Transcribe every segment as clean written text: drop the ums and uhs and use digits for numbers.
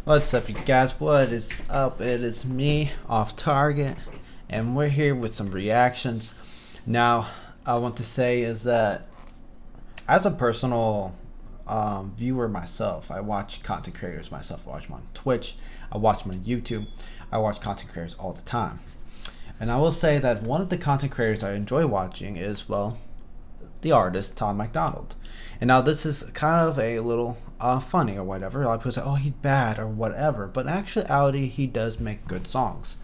What's up, you guys? What is up? It is me, Off Target, and we're here with some reactions. Now, I want to say is that as a personal viewer myself, I watch content creators myself. I watch them on Twitch, I watch them on YouTube, I watch content creators all the time. And I will say that one of the content creators I enjoy watching is, well, the artist Tom MacDonald. And now this is kind of a little funny or whatever. A lot of people say, "Oh, he's bad" or whatever, but in actuality, he does make good songs.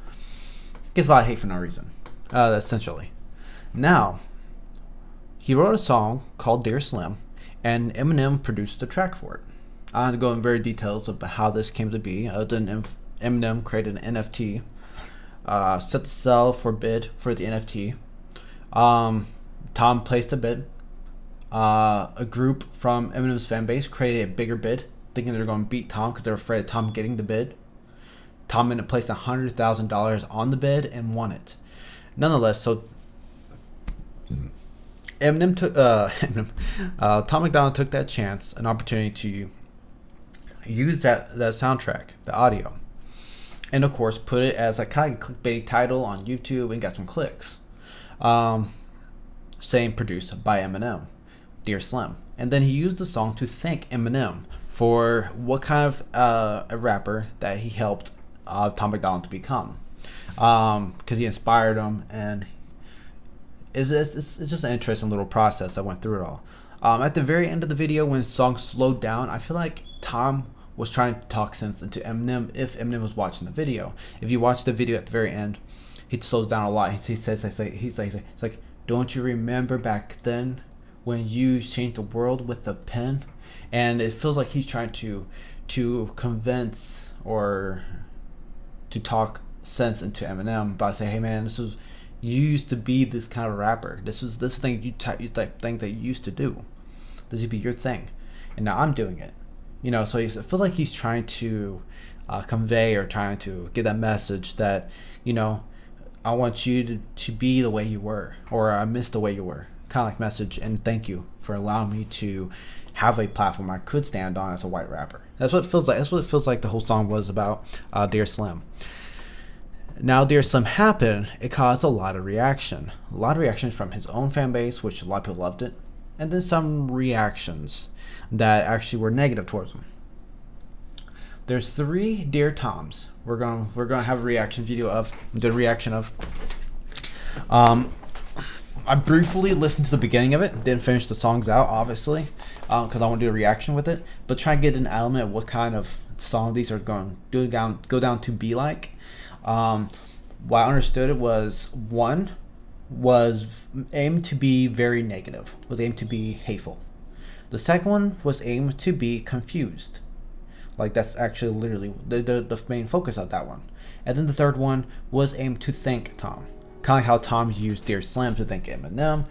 Gets a lot of hate for no reason, essentially. Now, he wrote a song called "Dear Slim," and Eminem produced the track for it. I don't have to go in very details about how this came to be. Then Eminem created an NFT, set to sell for bid for the NFT. Tom placed a bid. A group from Eminem's fan base created a bigger bid, thinking they were going to beat Tom because they were afraid of Tom getting the bid. Tom ended up placing $100,000 on the bid and won it. Nonetheless, so Eminem took Tom MacDonald took that chance, an opportunity to use that soundtrack, the audio, and of course put it as a kind of clickbait title on YouTube and got some clicks. Saying produced by Eminem, Dear Slim. And then he used the song to thank Eminem for what kind of a rapper that he helped Tom MacDonald to become. Because he inspired him, and it's just an interesting little process. I went through it all. At the very end of the video, when the song slowed down, I feel like Tom was trying to talk sense into Eminem if Eminem was watching the video. If you watch the video at the very end, he slows down a lot. He says, he's like, "Don't you remember back then when you changed the world with a pen?" And it feels like he's trying to convince or to talk sense into Eminem by saying, "Hey man, you used to be this kind of rapper. This thing you type thing that you used to do. This would be your thing, and now I'm doing it." You know, so it feels like he's trying to convey or trying to get that message that, you know, I want you to be the way you were, or I miss the way you were, kind of like message, and thank you for allowing me to have a platform I could stand on as a white rapper. That's what it feels like. That's what it feels like the whole song was about. Dear Slim. Now, Dear Slim happened. It caused a lot of reaction. A lot of reaction from his own fan base, which a lot of people loved it, and then some reactions that actually were negative towards him. There's 3 Dear Toms. We're gonna have a reaction video of the reaction of. I briefly listened to the beginning of it. Didn't finish the songs out, obviously, because I want to do a reaction with it. But try and get an element of what kind of song these are going to go down to be like. What I understood it was, one was aimed to be very negative, was aimed to be hateful. The second one was aimed to be confused. Like, that's actually literally the main focus of that one. And then the third one was aimed to thank Tom. Kind of like how Tom used Dear Slim to thank Eminem.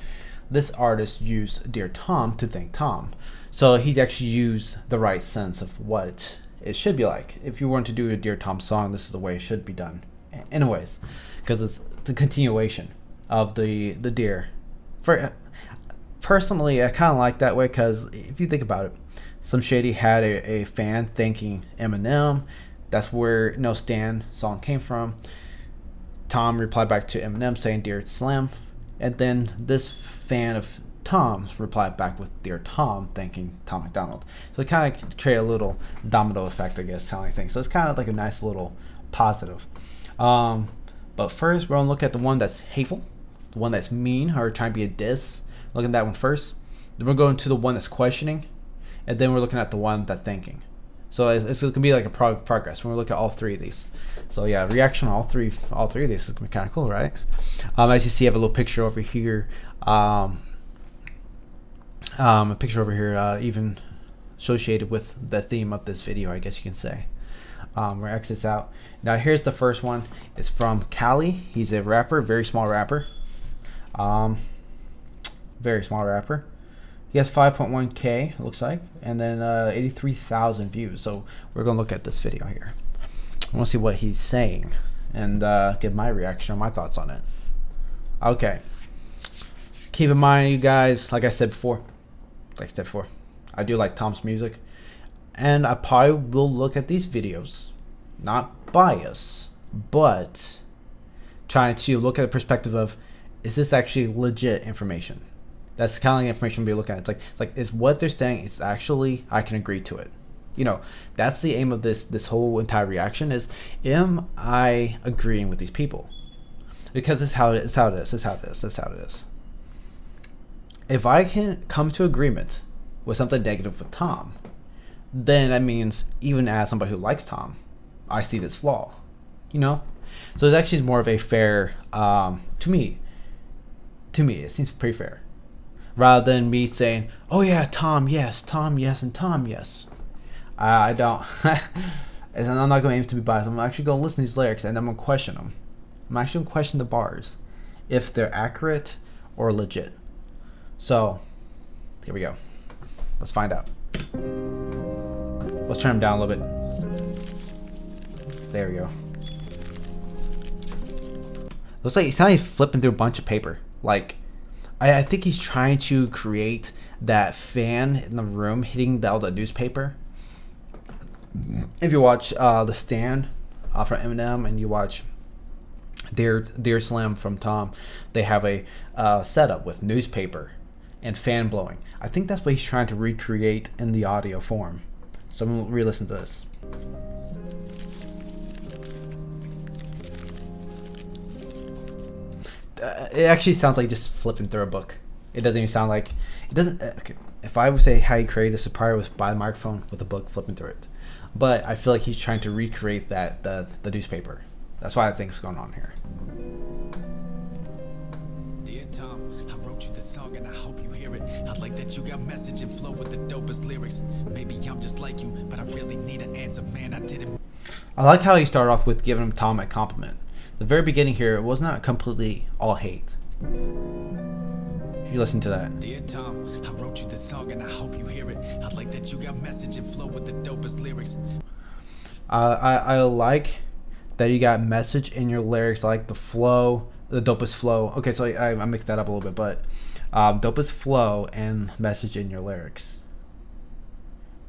This artist used Dear Tom to thank Tom. So he's actually used the right sense of what it should be like. If you want to do a Dear Tom song, this is the way it should be done. Anyways, because it's the continuation of the Dear. Personally, I kind of like that way, because if you think about it, Slim Shady had a fan thanking Eminem. That's where No Stan song came from. Tom replied back to Eminem saying Dear Slim. And then this fan of Tom's replied back with Dear Tom, thanking Tom MacDonald. So it kind of created a little domino effect, I guess, telling things. So it's kind of like a nice little positive. But first, we're going to look at the one that's hateful, the one that's mean or trying to be a diss. Look at that one first. Then we're going to the one that's questioning. And then we're looking at the one that's thinking. So it's going to be like a progress when we look at all 3 of these. So yeah, reaction on all three of these is going to be kind of cool, right? As you see, I have a little picture over here. A picture over here, even associated with the theme of this video, I guess you can say. We're X this out. Now here's the first one. It's from Cali. He's a rapper, very small rapper. Very small rapper. He has 5.1K, it looks like, and then 83,000 views. So we're going to look at this video here. I want to see what he's saying and give my reaction or my thoughts on it. Okay. Keep in mind, you guys, like I said before, I do like Tom's music. And I probably will look at these videos, not bias, but trying to look at the perspective of, is this actually legit information? That's kind of the information we'll be looking at. It's like if what they're saying is actually, I can agree to it. You know, that's the aim of this whole entire reaction is, am I agreeing with these people? Because this is how it is. If I can come to agreement with something negative with Tom, then that means even as somebody who likes Tom, I see this flaw. You know? So it's actually more of a fair, to me, it seems pretty fair. Rather than me saying, oh yeah, Tom yes, and Tom yes. I don't, and I'm not going to aim to be biased. I'm actually going to listen to these lyrics and I'm going to question them. I'm actually going to question the bars, if they're accurate or legit. So, here we go. Let's find out. Let's turn them down a little bit. There we go. Looks like he's not even flipping through a bunch of paper. Like, I think he's trying to create that fan in the room hitting all the newspaper. If you watch The Stand from Eminem and you watch Dear Slam from Tom, they have a setup with newspaper and fan blowing. I think that's what he's trying to recreate in the audio form. So I'm gonna re-listen to this. It actually sounds like just flipping through a book. It doesn't even sound like it doesn't. Okay, if I would say how he created this, it probably was by the microphone with a book flipping through it. But I feel like he's trying to recreate that the newspaper. That's why I think is going on here. Dear Tom, I wrote you this song and I hope you hear it. I like that you got message and flow with the dopest lyrics. Maybe I'm just like you, but I really need an answer, man. I didn't. I like how he started off with giving Tom a compliment. The very beginning here, it was not completely all hate. You listen to that. Dear Tom, I wrote you this song and I hope you hear it. I like that you got message and flow with the dopest lyrics. I like that you got message in your lyrics. I like the flow, the dopest flow. Okay, so I mixed that up a little bit, but dopest flow and message in your lyrics.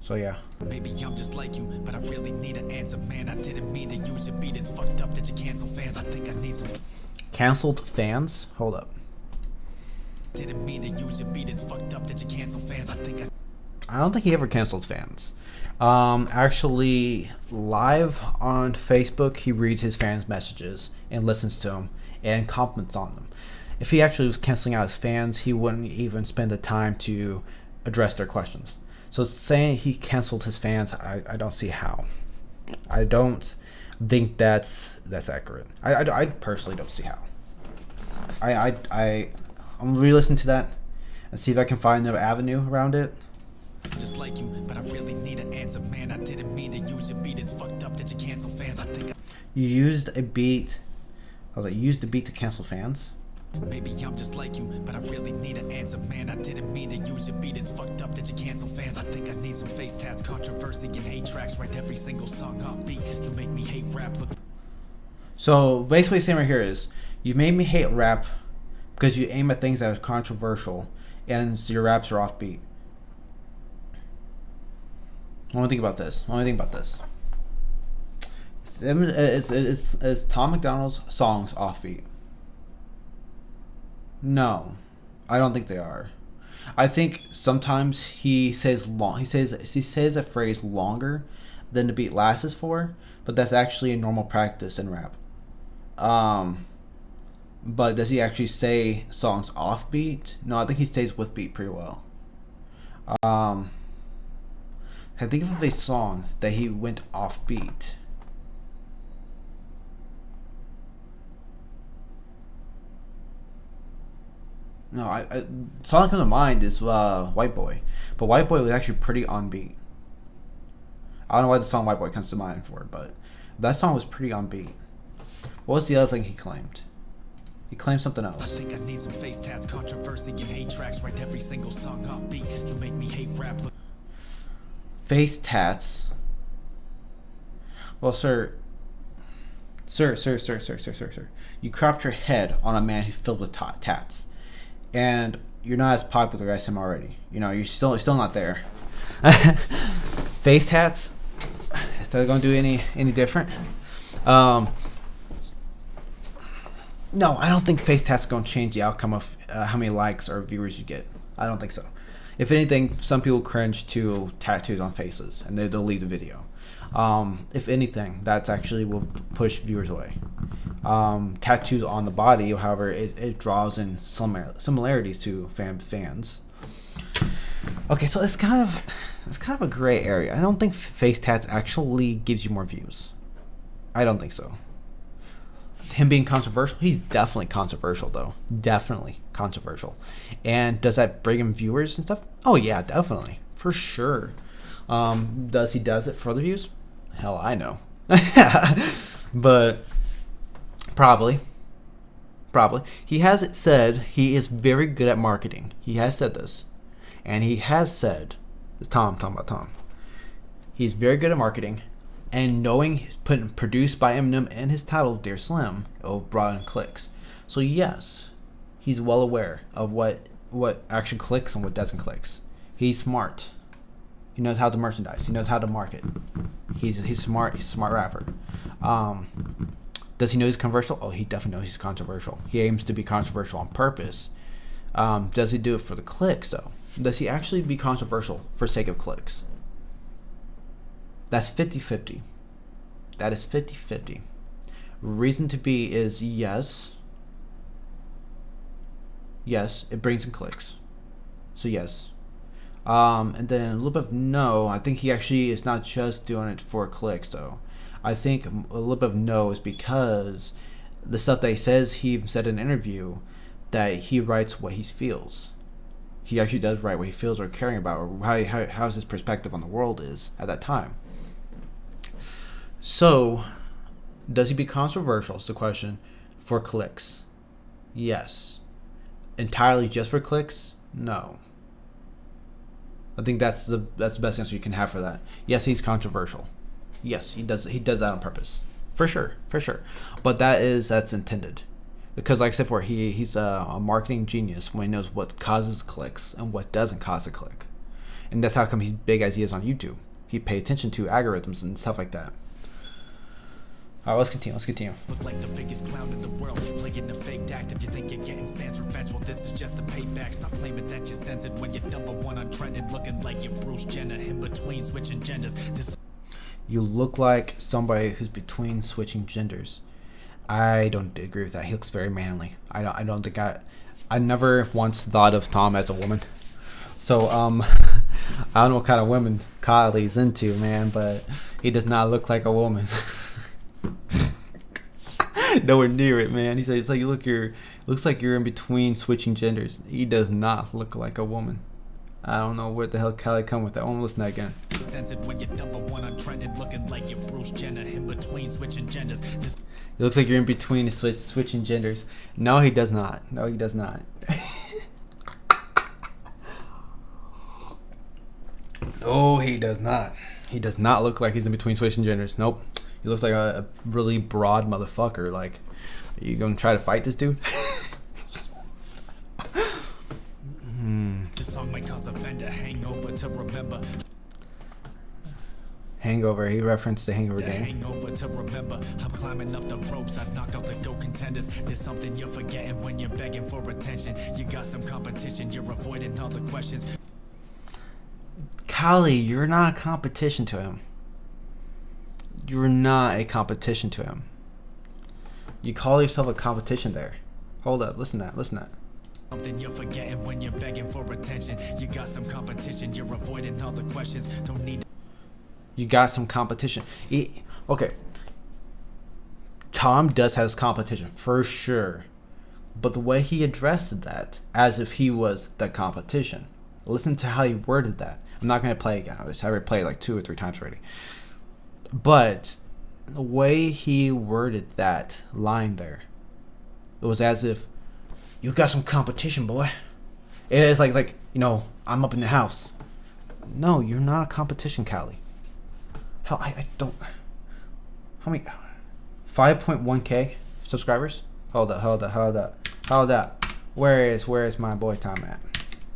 So yeah. Maybe I'm just like you, but I really need an answer, man. I didn't mean to use your beat. It's fucked up that you cancel fans. I think I need some. Canceled fans? Hold up. Didn't mean to use your beat. It's fucked up that you cancel fans. I don't think he ever canceled fans. Actually, live on Facebook, he reads his fans' messages and listens to them and comments on them. If he actually was canceling out his fans, he wouldn't even spend the time to address their questions. So saying he canceled his fans, I don't see how. I don't think that's accurate. I personally don't see how. I'm gonna re-listen to that and see if I can find another avenue around it. Just like you, but I really need an answer, man. I didn't mean to use your beat. It's fucked up that you cancel fans. I think you used a beat. I was like, you used a beat to cancel fans. Maybe I'm just like you, but I really need an answer, man. I didn't mean to use your beat. It's fucked up that you cancel fans. I think I need some face tats, controversy, and hate tracks. Write every single song off beat. You make me hate rap. Look. So basically, what he's saying right here is, you made me hate rap because you aim at things that are controversial, and so your raps are offbeat. I want to think about this. Is Tom MacDonald's songs offbeat? No, I don't think they are. I think sometimes he says a phrase longer than the beat lasts for, but that's actually a normal practice in rap. But does he actually say songs offbeat? No, I think he stays with beat pretty well. I think of a song that he went off beat. No, song that comes to mind is White Boy, but White Boy was actually pretty on beat. I don't know why the song White Boy comes to mind for it, but that song was pretty on beat. What was the other thing he claimed? He claimed something else. I think I need some face tats, controversy, and hate tracks. Write every single song off beat. You make me hate rap. Face tats. Well, sir. You cropped your head on a man who's filled with tats, and you're not as popular as him already. You know, you're still not there. Face tats, is that going to do any different? No, I don't think face tats going to change the outcome of how many likes or viewers you get. I don't think so. If anything, some people cringe to tattoos on faces and they delete the video. If anything, that's actually will push viewers away. Tattoos on the body, however, it draws in similarities to fans. Okay, so it's kind of a gray area. I don't think face tats actually gives you more views. I don't think so. Him being controversial, he's definitely controversial though. Definitely controversial. And does that bring him viewers and stuff? Oh yeah, definitely. For sure. Does it for the views? Hell, I know. But probably. He has said he is very good at marketing. He has said this. And he has said, talking about Tom. He's very good at marketing. And knowing produced by Eminem and his title, Dear Slim, it'll brought in clicks. So yes, he's well aware of what actually clicks and what doesn't clicks. He's smart. He knows how to merchandise. He knows how to market. He's smart. He's a smart rapper. Does he know he's controversial? Oh, he definitely knows he's controversial. He aims to be controversial on purpose. Does he do it for the clicks though? Does he actually be controversial for sake of clicks? That's 50-50. That is 50-50. Reason to be is yes. Yes, it brings in clicks. So yes. And then a little bit of no. I think he actually is not just doing it for clicks though. I think a little bit of no is because the stuff that he says, he said in an interview that he writes what he feels. He actually does write what he feels or caring about, or how his perspective on the world is at that time. So, does he be controversial is the question. For clicks? Yes. Entirely just for clicks? No. I think that's the best answer you can have for that. Yes, he's controversial. Yes, he does that on purpose. For sure. But that's intended. Because like I said before, he's a marketing genius when he knows what causes clicks and what doesn't cause a click. And that's how come he's big as he is on YouTube. He pays attention to algorithms and stuff like that. All right, let's continue. Look like the biggest clown in the world, playing a fake act. If you think you're getting stance revenge, well, this is just the payback. Stop claiming that you're censored when you're number one untrended, looking like you're Bruce Jenner in between switching genders. You look like somebody who's between switching genders. I don't agree with that. He looks very manly. I don't think I never once thought of Tom as a woman. So I don't know what kind of women Kylie's into, man, but he does not look like a woman. Nowhere near it, man. He says it's like looks like you're in between switching genders. He does not look like a woman. I don't know where the hell Kylie come with that. I want to listen to that again. Censored when you're number one untrended, looking like you're Bruce Jenner in between switching genders. It looks like you're in between switching genders. No, he does not. No, he does not. No, he does not. He does not look like he's in between switching genders. Nope. He looks like a really broad motherfucker. Like, are you gonna try to fight this dude? This song might cause a bender, hangover to remember. Hangover, he referenced the Hangover game. Hangover to remember. I'm climbing up the ropes, I've knocked out the GO contenders. There's something you're forgetting when you're begging for attention. You got some competition, you're avoiding all the questions. Kylie, you're not a competition to him. You're not a competition to him. You call yourself a competition there. Hold up, listen to that. Something you're forgetting when you're begging for attention. You got some competition, you're avoiding all the questions. Don't need. You got some competition. Okay. Tom does have his competition, for sure. But the way he addressed that, as if he was the competition. Listen to how he worded that. I'm not going to play it again. I already played it like 2 or 3 times already. But the way he worded that line there, it was as if, you got some competition, boy. It's like I'm up in the house. No, you're not a competition, Kylie. Hell, I don't. How many? 5.1k subscribers? Hold up. Where is my boy Tom at?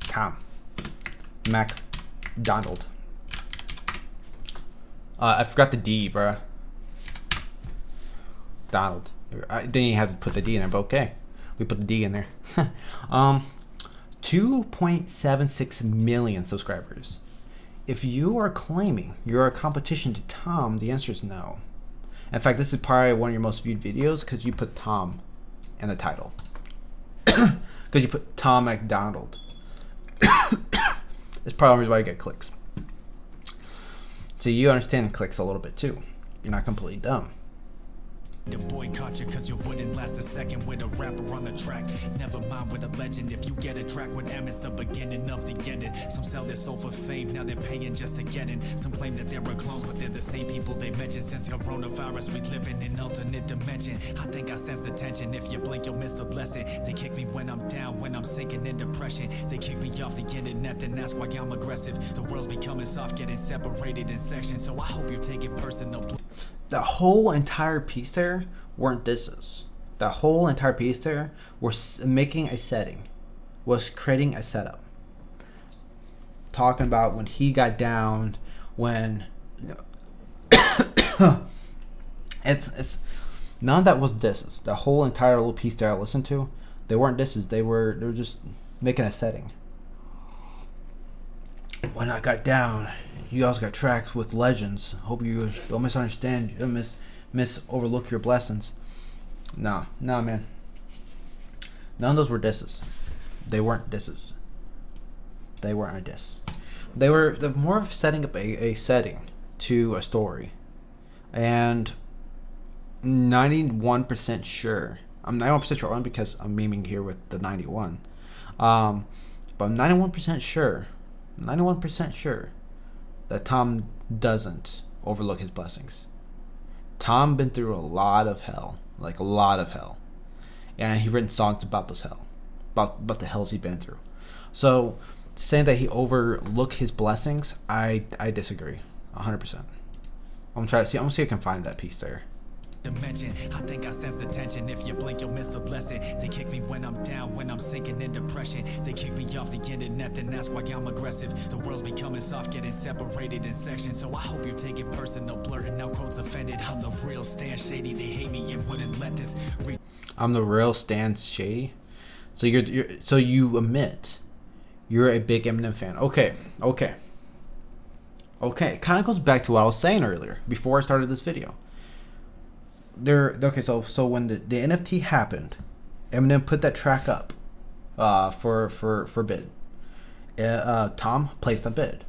Tom. MacDonald. I forgot the D, bruh. Donald. I didn't even have to put the D in there, but okay. We put the D in there. 2.76 million subscribers. If you are claiming you're a competition to Tom, the answer is no. In fact, this is probably one of your most viewed videos because you put Tom in the title. Because you put Tom MacDonald. That's probably the reason why you get clicks. So you understand clicks a little bit too. You're not completely dumb. The boy caught you cause you wouldn't last a second with a rapper on the track. Never mind with a legend. If you get a track with them, it's the beginning of the ending. Some sell their soul for fame, now they're paying just to get in. Some claim that they're clones, but they're the same people they mentioned. Since coronavirus, we live in an alternate dimension. I think I sense the tension. If you blink, you'll miss the lesson. They kick me when I'm down, when I'm sinking in depression. They kick me off the internet, then that's why I'm aggressive. The world's becoming soft, getting separated in sections. So I hope you take it personal. The whole entire piece there weren't disses. The whole entire piece there was making a setting, was creating a setup. Talking about when he got down, when it's none of that was disses. The whole entire little piece there I listened to, they weren't disses. They were just making a setting. When I got down, you also got tracks with legends. Hope you don't misunderstand. You don't overlook your blessings. Nah, man. None of those were disses. They weren't disses. They weren't a diss. They were more of setting up a setting to a story. And 91% sure. I'm 91% sure only because I'm memeing here with the 91. But I'm 91% sure. 91% sure that Tom doesn't overlook his blessings. Tom been through a lot of hell, like a lot of hell, and he written songs about those hell, about the hells he's been through. So saying that he overlooked his blessings, I disagree, 100%. I'm gonna try to see. I'm gonna see if I can find that piece there. Dimension. I think I sense the tension. If you blink, you'll miss the lesson. They kick me when I'm down, when I'm sinking in depression. They kick me off the internet, then that's why I'm aggressive. The world's becoming soft, getting separated in sections. So I hope you take it personal, blurting out codes offended. I'm the real Stan Shady. They hate me and wouldn't let this. I'm the real Stan Shady. So you admit you're a big Eminem fan. Okay. It kind of goes back to what I was saying earlier before I started this video. So when the NFT happened, Eminem put that track up for bid. Tom placed a bid.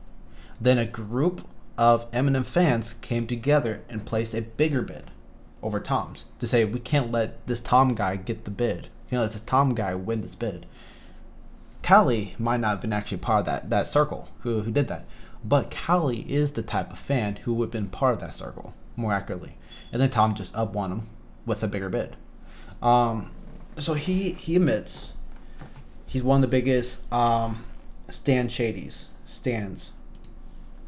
Then a group of Eminem fans came together and placed a bigger bid over Tom's to say we can't let this Tom guy get the bid. We can't let this Tom guy win this bid. Kali might not have been actually part of that circle who did that, but Kali is the type of fan who would have been part of that circle more accurately. And then Tom just up won him with a bigger bid. So he admits he's one of the biggest Stan Shadys. Stans.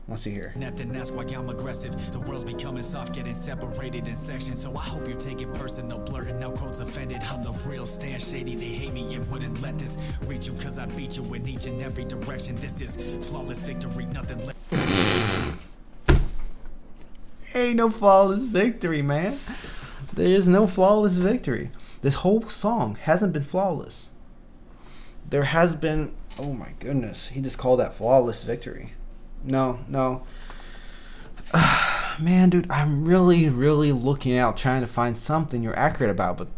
Let's see here. Then that's why I'm aggressive. The world's becoming soft, getting separated in sections. So I hope you take it personal, blurting out codes offended. I'm the real Stan Shady. They hate me and wouldn't let this reach you cause I beat you in each and every direction. This is flawless victory, nothing left. Ain't no flawless victory, man. There is no flawless victory. This whole song hasn't been flawless. There has been, oh my goodness, he just called that flawless victory. No. Man, dude, I'm really looking out trying to find something you're accurate about, but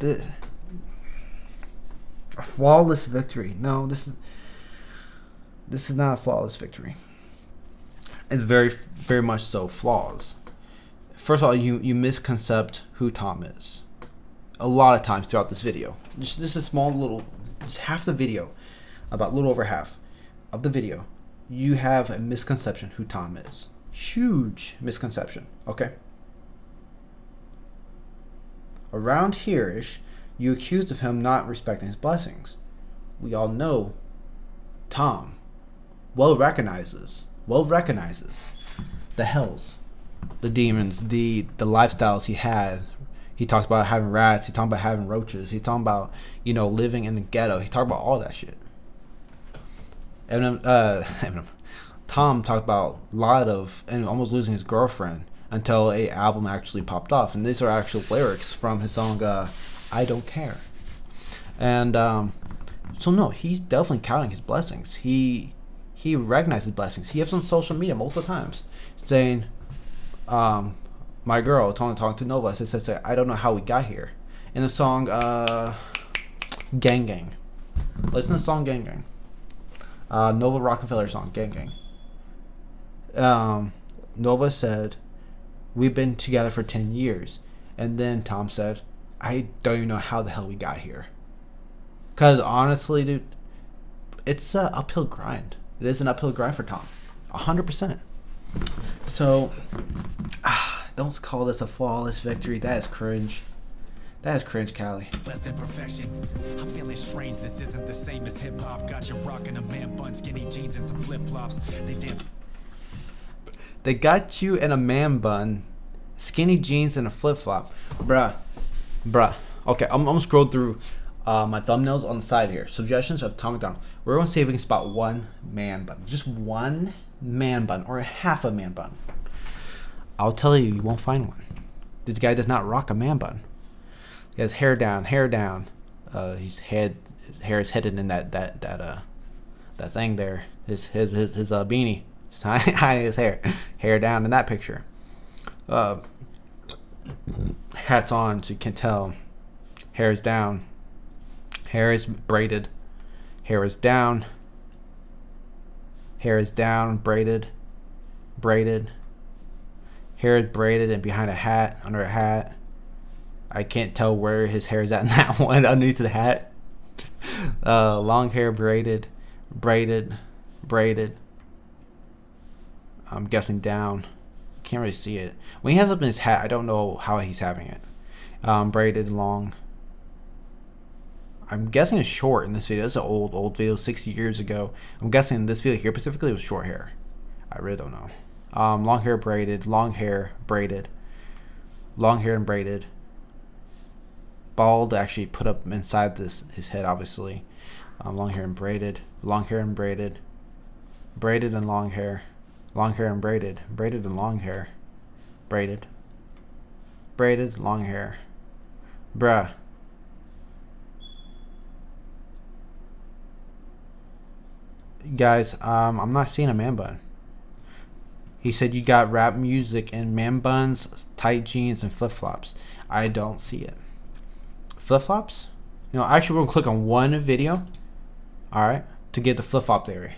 a flawless victory. No, this is not a flawless victory. It's very much so flaws. First of all, you misconcept who Tom is. A lot of times throughout this video. Just a small little, just half the video, about a little over half of the video, you have a misconception who Tom is. Huge misconception, okay? Around here-ish, you accused of him not respecting his blessings. We all know Tom well recognizes the hells, the demons, the lifestyles he had. He talks about having rats. He talks about having roaches. He talking about, living in the ghetto. He talked about all that shit. Tom talked about a lot of, and almost losing his girlfriend, until a album actually popped off. And these are actual lyrics from his song I Don't Care. And so no, he's definitely counting his blessings. He recognizes blessings. He has on social media multiple times saying, my girl talking to Nova says I don't know how we got here. In the song Gang Gang. Listen to the song Gang Gang. Nova Rockefeller song Gang Gang. Nova said, we've been together for 10 years. And then Tom said, I don't even know how the hell we got here. Because honestly, dude, it's an uphill grind. It is an uphill grind for Tom. 100%. So, don't call this a flawless victory. That is cringe. That is cringe, Callie. Less than perfection. I'm feeling strange. This isn't the same as hip hop. Got you rocking a man bun, skinny jeans, and some flip flops. They dance. They got you in a man bun, skinny jeans, and a flip flop, bruh. Okay, I'm gonna scroll through my thumbnails on the side here. Suggestions of Tom MacDonald. We're gonna see if we can spot one man bun, just one man bun or a half a man bun. I'll tell you, you won't find one. This guy does not rock a man bun. He has hair down. His hair is hidden in that thing there. His beanie. It's hiding his hair down in that picture. Hats on, so you can tell. Hair is down. Hair is braided. Hair is down. Hair is down, braided. Hair is braided and behind a hat, under a hat. I can't tell where his hair is at in that one, underneath the hat. Long hair, braided. I'm guessing down. Can't really see it. When he has up in his hat, I don't know how he's having it. Braided, long. I'm guessing it's short in this video. This is an old video, 60 years ago. I'm guessing this video here specifically was short hair. I really don't know. Long hair, braided. Long hair, braided. Long hair and braided. Bald, actually put up inside his head, obviously. Long hair and braided. Long hair and braided. Braided and long hair. Long hair and braided. Braided and long hair. Braided. Braided, long hair. Bruh. Guys, I'm not seeing a man bun. He said you got rap music and man buns, tight jeans, and flip-flops. I don't see it. Flip-flops? You know, actually we're going to click on one video. Alright. To get the flip-flop theory.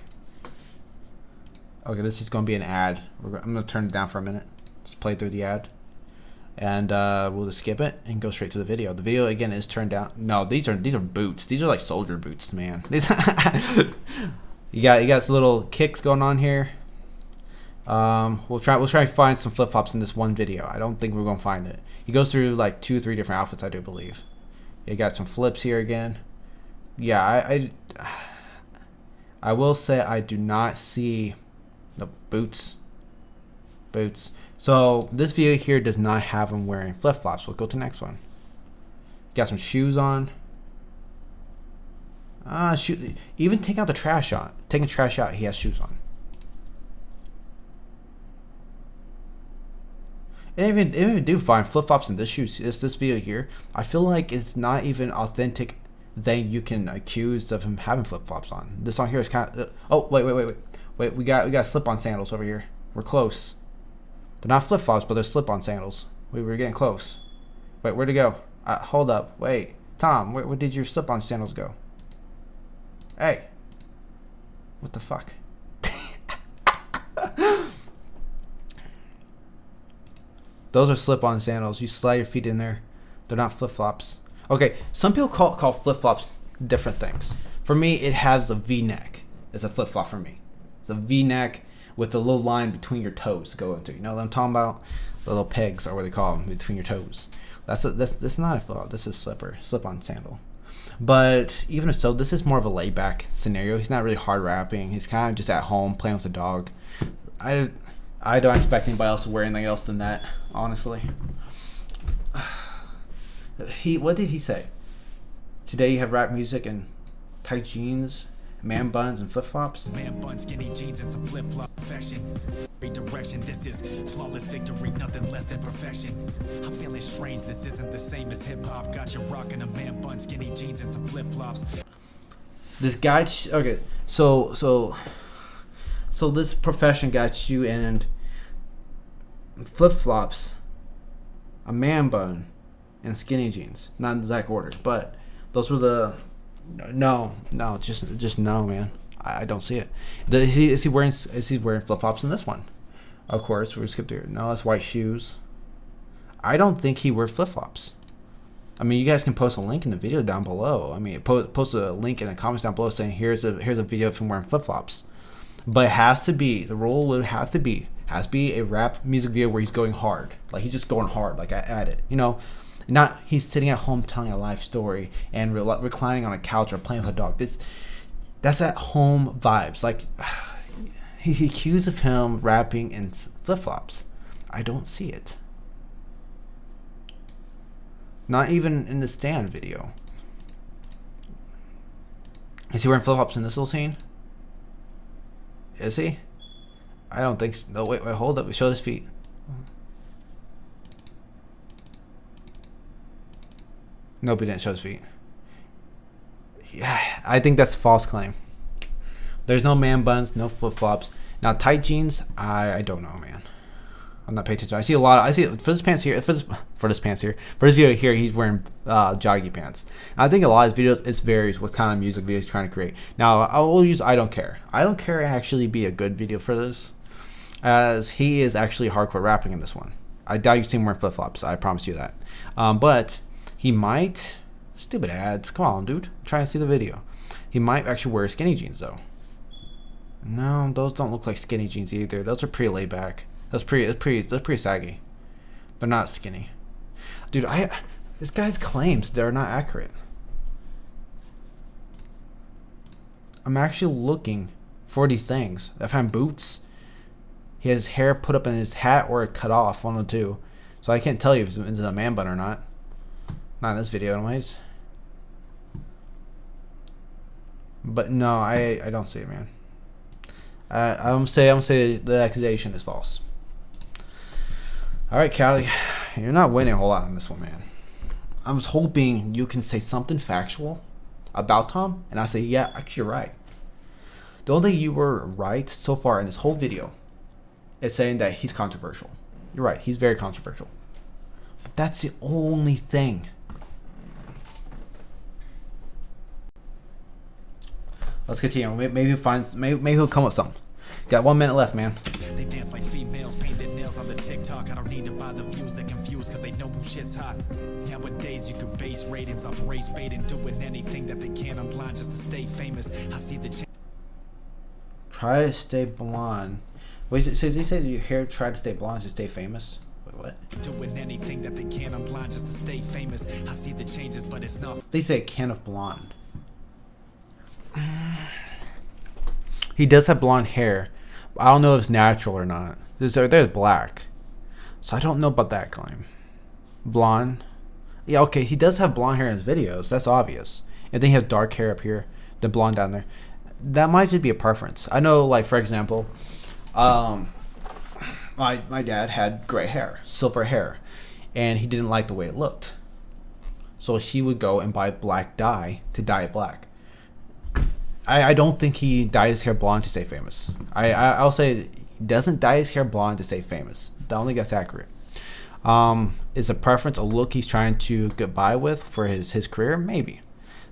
Okay, this is going to be an ad. I'm going to turn it down for a minute. Just play through the ad. And we'll just skip it and go straight to the video. The video, again, is turned down. No, these are boots. These are like soldier boots, man. You got some little kicks going on here. We'll try and find some flip-flops in this one video. I don't think we're going to find it. He goes through like 2 or 3 different outfits, I do believe. You got some flips here again. Yeah, I will say I do not see the boots. So this video here does not have him wearing flip-flops. We'll go to the next one. Got some shoes on. Even taking the trash out, he has shoes on. And even do find flip-flops in this shoes. This video here, I feel like it's not even authentic. Then you can accuse of him having flip-flops on. This song here is kind of. Oh wait. We got slip-on sandals over here. We're close. They're not flip-flops, but they're slip-on sandals. We're getting close. Wait, where'd it go? Hold up. Wait, Tom, where did your slip-on sandals go? Hey, what the fuck? Those are slip-on sandals. You slide your feet in there. They're not flip-flops. Okay, some people call flip-flops different things. For me, it has a V-neck. It's a flip-flop for me. It's a V-neck with a little line between your toes to go into. You know what I'm talking about? The little pegs are what they call them, between your toes. That's not a flip-flop. This is slip-on sandal. But even so, this is more of a laid-back scenario. He's not really hard rapping. He's kind of just at home playing with the dog. I don't expect anybody else to wear anything else than that, honestly. What did he say? Today you have rap music and tight jeans Man buns and flip flops. Man bun, skinny jeans, and some flip flop perfection. Redirection, this is flawless victory, nothing less than perfection. I'm feeling strange, this isn't the same as hip hop. Got you rocking a man bun, skinny jeans, and some flip flops. This guy, okay, so this profession got you in flip flops, a man bun, and skinny jeans. Not in the exact order, but those were the. No, just no, man. I don't see it. Is he wearing flip flops in this one? Of course, we skipped here. No, that's white shoes. I don't think he wears flip flops. I mean, you guys can post a link in the video down below. I mean, post a link in the comments down below saying here's a video of him wearing flip flops. But it has to be, the rule would have to be a rap music video where he's going hard, like he's just going hard, like at it, you know. Not he's sitting at home telling a life story and reclining on a couch or playing with a dog. That's at home vibes. Like he accused of him rapping in flip flops. I don't see it. Not even in the stand video. Is he wearing flip flops in this little scene? Is he? I don't think so. No, wait, hold up. Show his feet. Nope, he didn't show his feet. Yeah, I think that's a false claim. There's no man buns, no flip flops. Now tight jeans, I don't know, man. I'm not paying attention. I see for this video here, he's wearing joggy pants. And I think a lot of his videos, it varies what kind of music videos he's trying to create. Now I will use I Don't Care. I Don't Care actually be a good video for this, as he is actually hardcore rapping in this one. I doubt you see him wearing flip flops. I promise you that. But he might. Stupid ads. Come on, dude. I'm trying to see the video. He might actually wear skinny jeans though. No, those don't look like skinny jeans either. Those are pretty laid back. That's pretty saggy. They're not skinny. Dude, this guy's claims they're not accurate. I'm actually looking for these things. I found boots. He has his hair put up in his hat or cut off, one of the two. So I can't tell you if it's a man bun or not. Not in this video anyways. But no, I don't see it, man. I'm gonna say the accusation is false. All right, Callie, you're not winning a whole lot on this one, man. I was hoping you can say something factual about Tom, and I say, yeah, actually, you're right. The only thing you were right so far in this whole video is saying that he's controversial. You're right, he's very controversial. But that's the only thing. Let's continue. Maybe he'll come up with something. Got 1 minute left, man. They dance like females, paint their nails on the TikTok. I don't need to buy the views, they're confused cause they know who shit's hot. Nowadays you can base ratings off race bait and doing anything that they can online just to stay famous. I see the try to stay blonde. Wait, says he said your hair try to stay blonde to stay famous? Wait, what? Doing anything that they can online just to stay famous. I see the changes, but it's not. They say a can of blonde. He does have blonde hair. I don't know if it's natural or not. There's black. So I don't know about that claim. Blonde. Yeah, okay, he does have blonde hair in his videos. That's obvious. And then he has dark hair up here, then blonde down there. That might just be a preference. I know, like, for example, my dad had gray hair, silver hair, and he didn't like the way it looked. So he would go and buy black dye to dye it black. I don't think he dyes his hair blonde to stay famous. I'll say he doesn't dye his hair blonde to stay famous. I don't think that's accurate. Is a preference, a look he's trying to get by with for his career? Maybe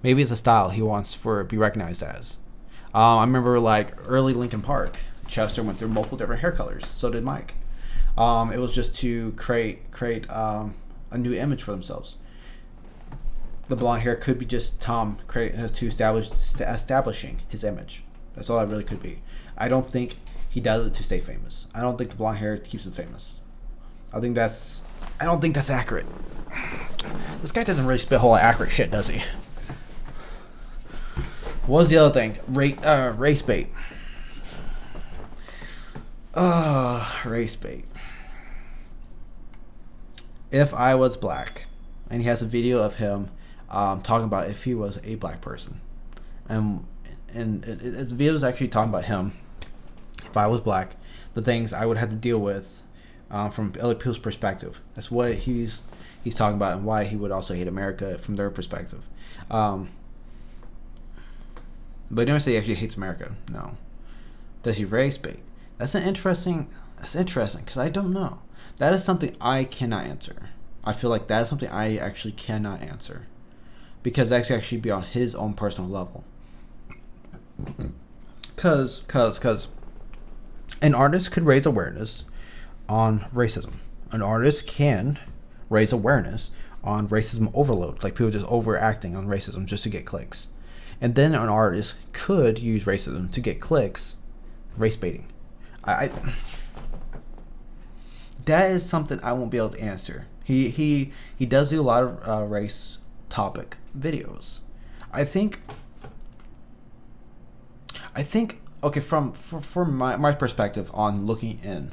it's a style he wants to be recognized as. I remember like early Linkin Park, Chester went through multiple different hair colors. So did Mike. It was just to create a new image for themselves. The blonde hair could be just Tom establishing his image. That's all it really could be. I don't think he does it to stay famous. I don't think the blonde hair keeps him famous. I don't think that's accurate. This guy doesn't really spit a whole lot of accurate shit, does he? What was the other thing? Race bait. Race bait. If I was black, and he has a video of him talking about if he was a black person, and and the video is actually talking about him. If I was black, the things I would have to deal with from other people's perspective. That's what he's talking about, and why he would also hate America from their perspective. But he never say he actually hates America. No. Does he race bait? That's interesting because I don't know. That is something I cannot answer. I feel like that is something I actually cannot answer, because that should actually be on his own personal level. Cause an artist could raise awareness on racism. An artist can raise awareness on racism overload, like people just overacting on racism just to get clicks. And then an artist could use racism to get clicks, race baiting. I that is something I won't be able to answer. He does do a lot of race topic videos. I think okay, for my perspective on looking in,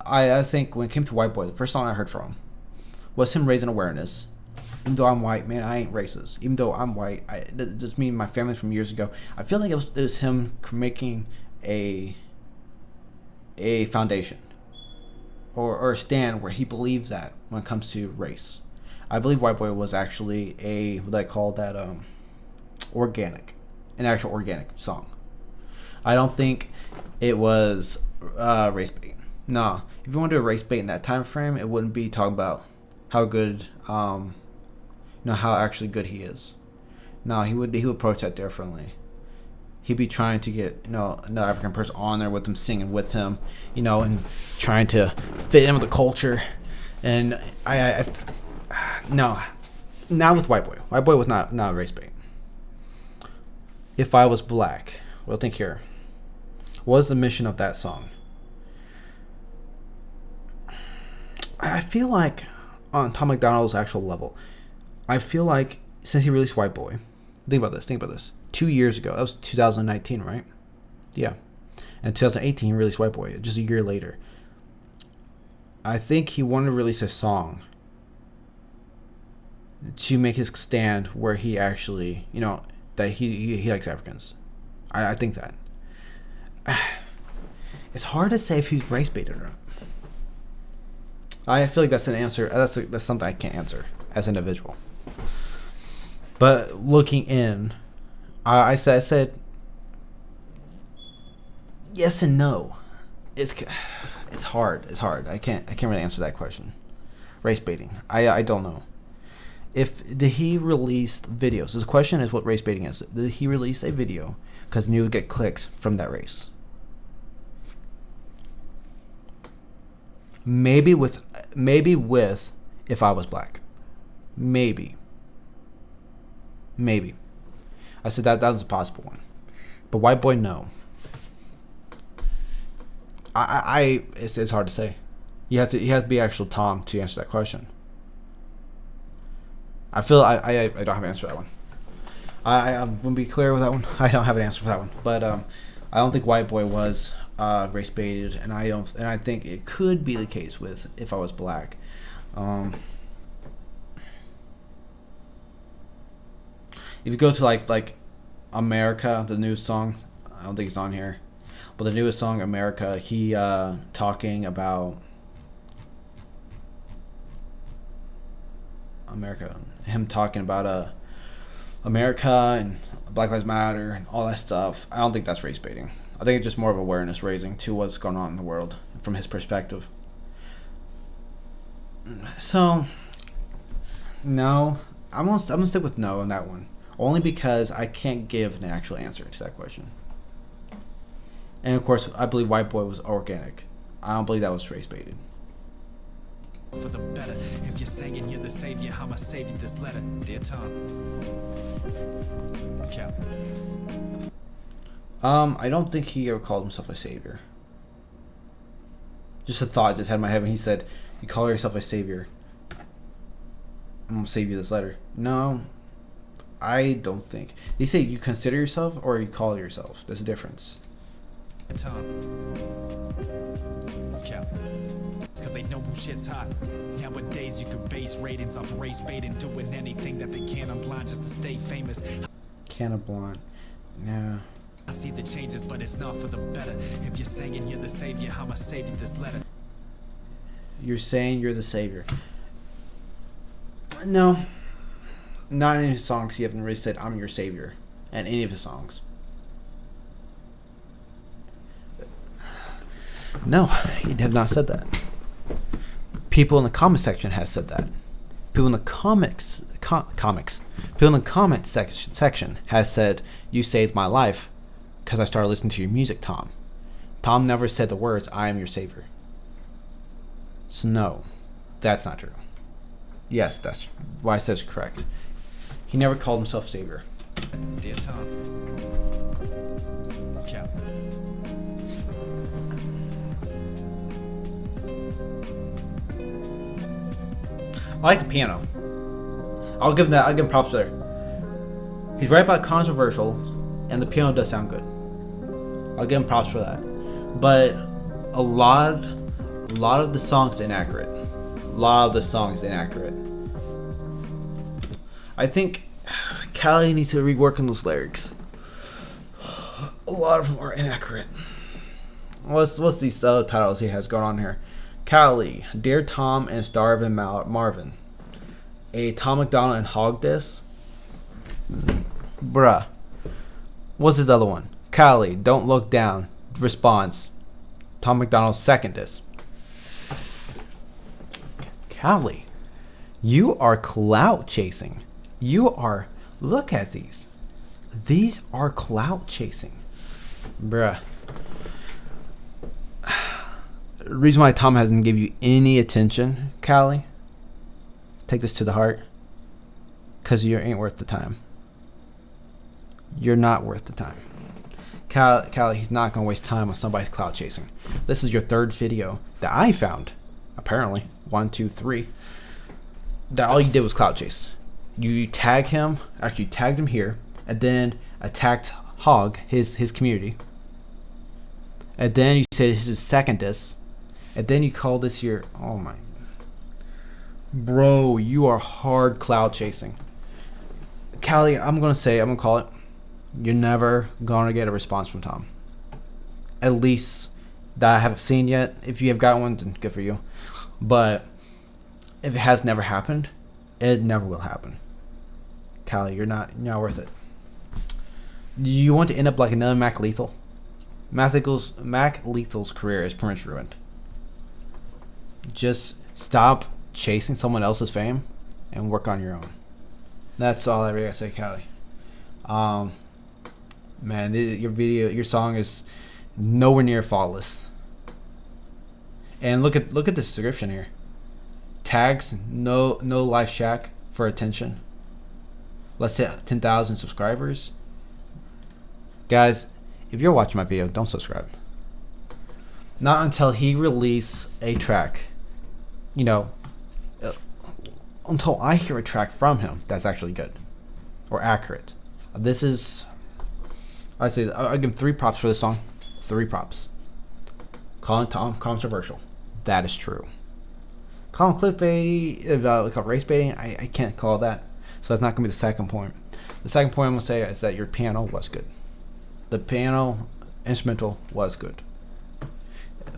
I think when it came to White Boy, the first song I heard from him was him raising awareness. Even though I'm white, man, I ain't racist. Even though I'm white, just me and my family from years ago. I feel like it was him making a foundation or a stand where he believes that when it comes to race. I believe White Boy was actually what I call that an actual organic song. I don't think it was race bait. No, if you want to do a race bait in that time frame, it wouldn't be talking about how good, how actually good he is. No, he would approach that differently. He'd be trying to get another African person on there with him, singing with him, and trying to fit in with the culture. And I no, not with White Boy. White Boy was not race bait. If I Was Black, well, think here. What was the mission of that song? I feel like on Tom MacDonald's actual level, I feel like since he released White Boy, think about this. 2 years ago, that was 2019, right? Yeah. And 2018, he released White Boy, just a year later. I think he wanted to release a song to make his stand where he actually, that he likes Africans. I think that. It's hard to say if he's race baited or not. I feel like that's an answer. That's something I can't answer as an individual. But looking in, I said yes and no. It's hard. It's hard. I can't really answer that question. Race baiting. I don't know. Did he release videos? This question is what race baiting is. Did he release a video because he knew he would get clicks from that race? Maybe with If I Was Black. Maybe. I said that was a possible one. But White Boy, no. It's hard to say. You have to be actual Tom to answer that question. I feel I don't have an answer for that one. I want to be clear with that one. I don't have an answer for that one. But I don't think White Boy was race baited, and I think it could be the case with If I Was Black. If you go to like America, the newest song, I don't think it's on here, but the newest song, America, he talking about America, him talking about America and Black Lives Matter and all that stuff. I don't think that's race baiting. I think it's just more of awareness raising to what's going on in the world from his perspective. So, no, I'm gonna stick with no on that one. Only because I can't give an actual answer to that question. And of course, I believe White Boy was organic. I don't believe that was race baited. For the better. If you're saying you're the savior, I'ma save you this letter. Dear Tom. It's Cap. I don't think he ever called himself a savior. Just a thought just had in my head when he said, "You call yourself a savior. I'm gonna save you this letter." No, I don't think. They say you consider yourself or you call yourself. There's a difference. Tom. It's Cap. It's cause they know who shit's hot. Nowadays you could base ratings off race baiting, doing anything that they can. I'm blind just to stay famous. Can of Blonde. Yeah. I see the changes, but it's not for the better. If you're saying you're the savior, I'ma save you this letter. You're saying you're the savior. No. Not in his songs. He hasn't really said, I'm your savior. In any of his songs. No, he have not said that. People in the comment section has said that. People in the people in the comment section has said, you saved my life because I started listening to your music, Tom. Tom never said the words, I am your savior. So no, that's not true. Yes, that's why I said it's correct. He never called himself savior. Dear Tom, it's Cap. I like the piano. I'll give him props there. He's right about controversial, and the piano does sound good. I'll give him props for that. But a lot of the songs inaccurate. I think Kali needs to rework on those lyrics. A lot of them are inaccurate. What's these other titles he has going on here? Kali, Dear Tom and Starvin Marvin. A Tom MacDonald and Hog diss. Bruh. What's his other one? Kali, Don't Look Down. Response. Tom MacDonald's second diss. Kali, you are clout chasing. Look at these. These are clout chasing. Bruh. The reason why Tom hasn't give you any attention, Kali, take this to the heart, because you ain't worth the time. You're not worth the time. Kali, he's not going to waste time on somebody's clout chasing. This is your third video that I found, apparently, 1, 2, 3, that all you did was clout chase. You tagged him here, and then attacked Hog, his community. And then you said this is second diss. And then you call this your... Oh my... Bro, you are hard cloud chasing. Kali, I'm going to call it. You're never going to get a response from Tom. At least that I haven't seen yet. If you have got one, then good for you. But if it has never happened, it never will happen. Kali, you're not worth it. You want to end up like another Mac Lethal? Mac Lethal's career is pretty much ruined. Just stop chasing someone else's fame and work on your own. That's all I really gotta say, Kali. Man, your song is nowhere near faultless. And look at the description here. Tags, no life shack for attention. Let's hit 10,000 subscribers. Guys, if you're watching my video, don't subscribe. Not until he release a track. Until I hear a track from him that's actually good or accurate. This is, I give him 3 props for this song. 3 props. Calling Tom controversial. That is true. Calling clickbait, race baiting, I can't call that. So that's not going to be the second point. The second point I'm going to say is that your piano was good. The piano instrumental was good.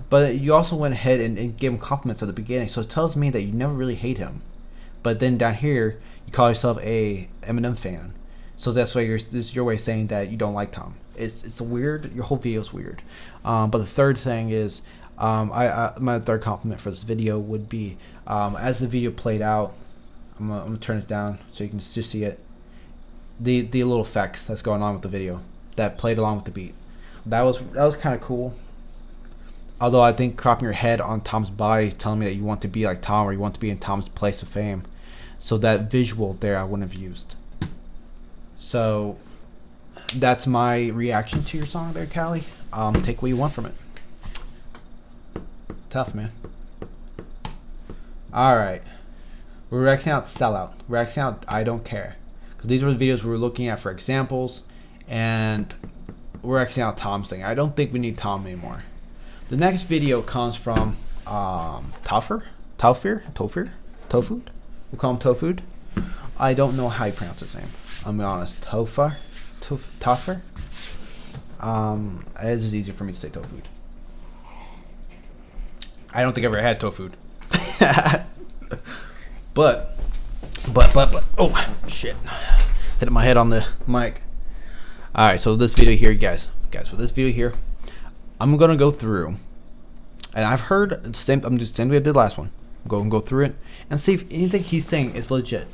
But you also went ahead and gave him compliments at the beginning. So it tells me that you never really hate him. But then down here, you call yourself a Eminem fan. So that's why this is your way of saying that you don't like Tom. It's weird. Your whole video is weird. But the third thing is, my third compliment for this video would be, as the video played out, I'm gonna turn it down so you can just see it. The little effects that's going on with the video that played along with the beat. That was kind of cool. Although I think cropping your head on Tom's body, telling me that you want to be like Tom or you want to be in Tom's place of fame. So that visual there I wouldn't have used. So that's my reaction to your song there, Kali. Take what you want from it. Tough, man. Alright. We're reacting out Sellout. We're reacting out I Don't Care. Because these were the videos we were looking at for examples. And we're reacting out Tom's thing. I don't think we need Tom anymore. The next video comes from Tofur. We'll call him Tofood. I don't know how you pronounce his name. I'm gonna be honest. Tofur. It's just easier for me to say tofu. I don't think I ever had tofu. but oh shit, hitting my head on the mic. All right, so this video here, guys, for this video here, I'm gonna go through, and I've heard the same. I'm just same way I did last one. Go through it and see if anything he's saying is legit.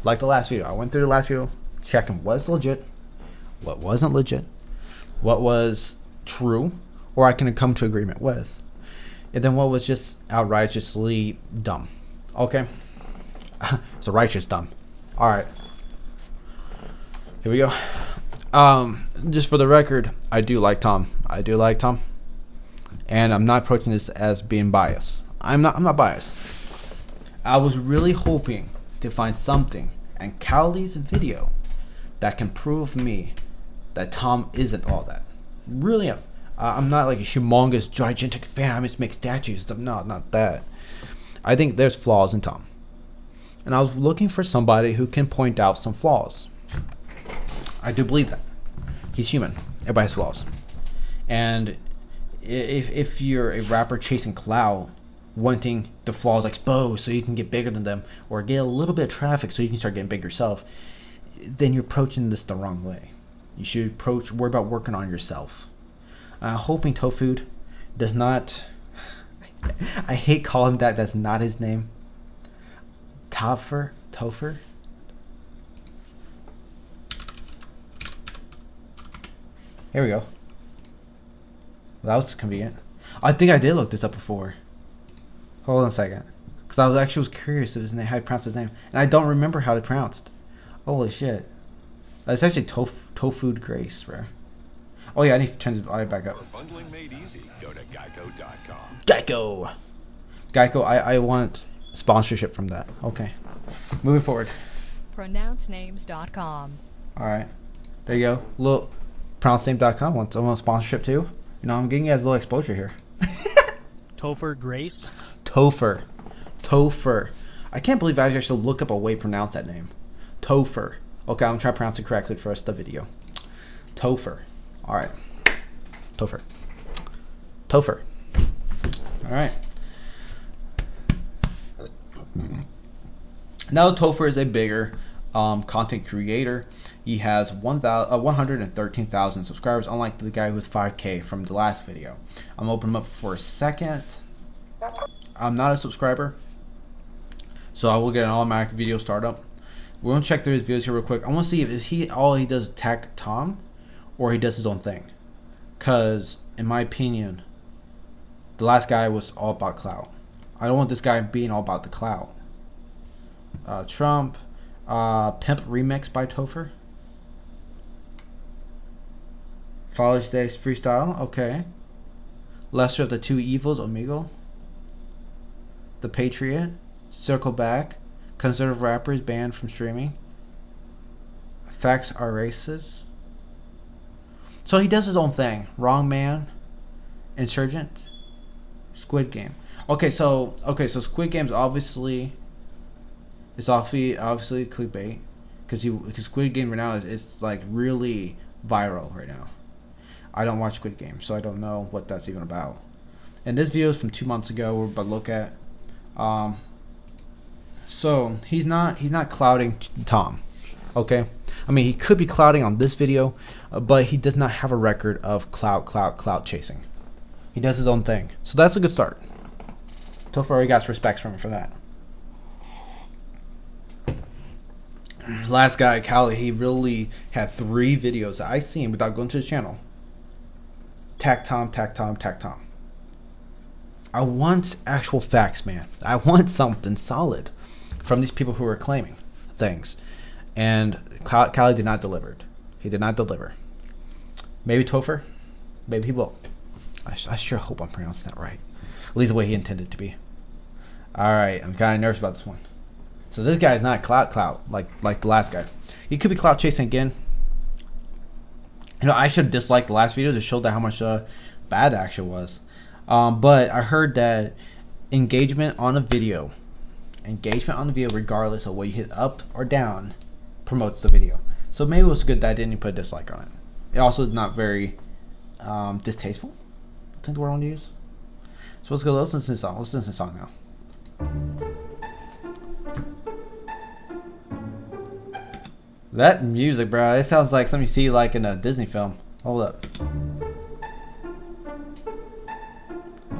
Like the last video, I went through the last video, checking what's legit, what wasn't legit, what was true, or I can come to agreement with, and then what was just outrageously dumb. Okay, it's a righteous dumb. All right, here we go. Just for the record, I do like Tom. And I'm not approaching this as being biased. I'm not biased. I was really hoping to find something in Cali's video that can prove me that Tom isn't all that. Really am. I'm not like a humongous, gigantic fan. I just make statues. No, not that. I think there's flaws in Tom. And I was looking for somebody who can point out some flaws. I do believe that. He's human. Everybody has flaws. And if you're a rapper chasing clout, wanting the flaws exposed so you can get bigger than them, or get a little bit of traffic so you can start getting big yourself, then you're approaching this the wrong way. You should worry about working on yourself. I'm hoping Tofu does not... I hate calling that. That's not his name. Topher? Here we go. Well, that was convenient. I think I did look this up before. Hold on a second. Because I was curious of his name, how to pronounce his name. And I don't remember how it's pronounced. Holy shit. That's actually Tofu Grace, bro. Oh yeah, I need to turn the audio back up. For bundling made easy, go to geico.com. Geico, I want sponsorship from that. Okay. Moving forward. Pronouncenames.com. Alright. There you go. Little pronouncenames.com wants sponsorship too. You know, I'm getting you guys a little exposure here. Topher Grace? Topher. I can't believe I actually look up a way to pronounce that name. Topher. Okay, I'm trying to pronounce it correctly for the rest of the video. Topher. Alright. Topher. Alright. Now Topher is a bigger content creator. He has 113,000 subscribers, unlike the guy with 5K from the last video. I'm opening him up for a second. I'm not a subscriber, so I will get an automatic video startup. We're gonna check through his videos here real quick. I want to see if all he does is attack Tom, or he does his own thing. Cause in my opinion, the last guy was all about clout. I don't want this guy being all about the clout. Trump, Pimp remix by Topher. Father's Day freestyle, okay. Lesser of the Two Evils, Omegle. The Patriot, Circle Back, Conservative Rappers banned from streaming. Facts Are Racist. So he does his own thing. Wrong Man, Insurgent, Squid Game. Okay, so Squid Game's obviously clickbait, because Squid Game right now is like really viral right now. I don't watch Squid Game, so I don't know what that's even about. And this video is from 2 months ago. We're about to look at. So he's not clouding Tom. Okay, I mean he could be clouding on this video, but he does not have a record of clout chasing. He does his own thing, so that's a good start. Topher already got respects from him for that. Last guy, Cali, he really had 3 videos that I seen without going to his channel. Tack Tom. I want actual facts, man. I want something solid from these people who are claiming things. And Cali did not deliver. He did not deliver. Maybe Topher. Maybe he will. I sure hope I'm pronouncing that right. At least the way he intended to be. Alright, I'm kind of nervous about this one. So this guy is not clout like the last guy. He could be clout chasing again. You know, I should have disliked the last video to show that how much bad the action was. But I heard that engagement on a video, regardless of what you hit up or down, promotes the video. So maybe it was good that I didn't put a dislike on it. It also is not very distasteful. I think the word I want to use. So let's go. Let's listen to the song. Let's listen to the song now. That music, bro, it sounds like something you see like in a Disney film. Hold up.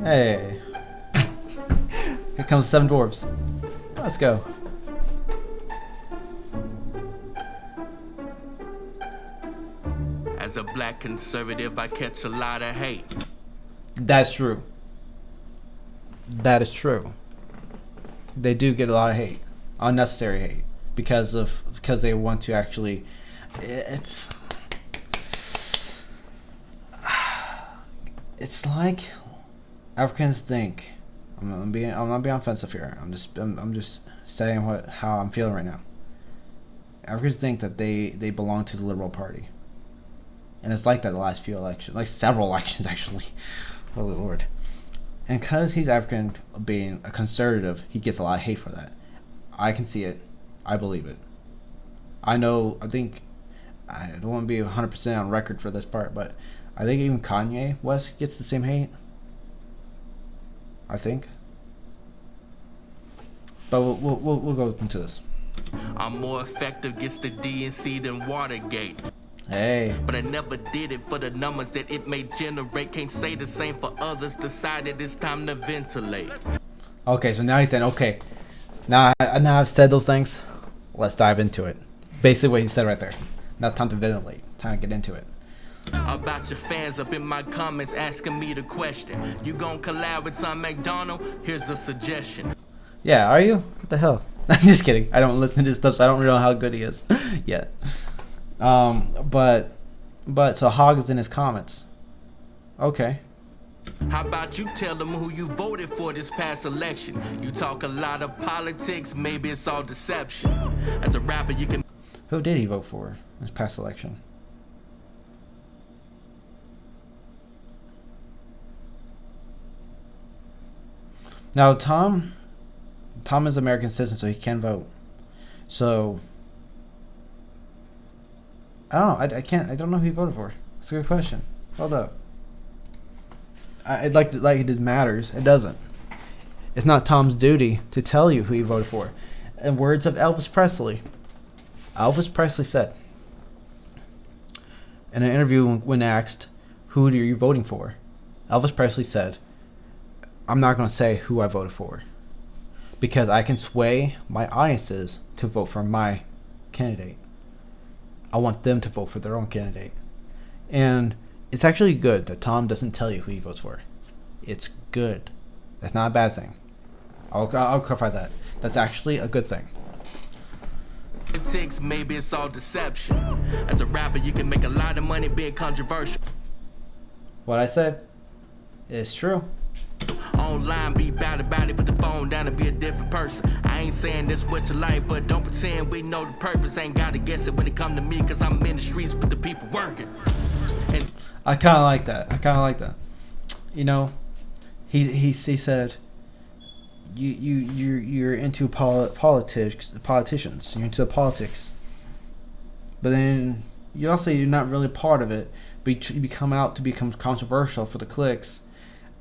Hey. Here comes the Seven Dwarfs. Let's go. As a black conservative, I catch a lot of hate. That's true. That is true. They do get a lot of hate, unnecessary hate, because they want to actually. It's like Africans think. I'm not being offensive here. I'm just saying how I'm feeling right now. Africans think that they belong to the Liberal Party, and it's like that the last few elections, like several elections actually. Holy Lord. And because he's African, being a conservative, he gets a lot of hate for that. I can see it. I believe it. I know, I think, I don't want to be 100% on record for this part, but I think even Kanye West gets the same hate. I think. But we'll go into this. I'm more effective against the DNC than Watergate. Hey. But I never did it for the numbers that it may generate. Can't say the same for others. Decided it's time to ventilate. Okay, so now he's saying, okay, now I've said those things. Let's dive into it. Basically what he said right there. Now time to ventilate. Time to get into it. About your fans up in my comments asking me the question. You gon' collab with Tom McDonald? Here's a suggestion. Yeah, are you? What the hell? I'm just kidding. I don't listen to this stuff, so I don't really know how good he is yet. But so Hog is in his comments. Okay. How about you tell them who you voted for this past election? You talk a lot of politics, maybe it's all deception. As a rapper, you can. Who did he vote for this past election? Now Tom is American citizen, so he can vote. So I don't know. I don't know who he voted for. That's a good question. Hold up. I'd like it matters. It doesn't. It's not Tom's duty to tell you who he voted for. In words of Elvis Presley said in an interview when asked, "Who are you voting for?" Elvis Presley said, "I'm not going to say who I voted for because I can sway my audiences to vote for my candidate. I want them to vote for their own candidate." And it's actually good that Tom doesn't tell you who he votes for. It's good. That's not a bad thing. I'll clarify that. That's actually a good thing. Politics, maybe it's all deception. As a rapper, you can make a lot of money being controversial. What I said is true. Online, be bad about it, put the phone down and be a different person. I ain't saying this what you like, but don't pretend we know the purpose. Ain't gotta guess it when it come to me, cause I'm in the streets with the people working. And I kind of like that. You know, he said, you're into politicians. You're into politics, but then you also you're not really part of it. But you come out to become controversial for the clicks,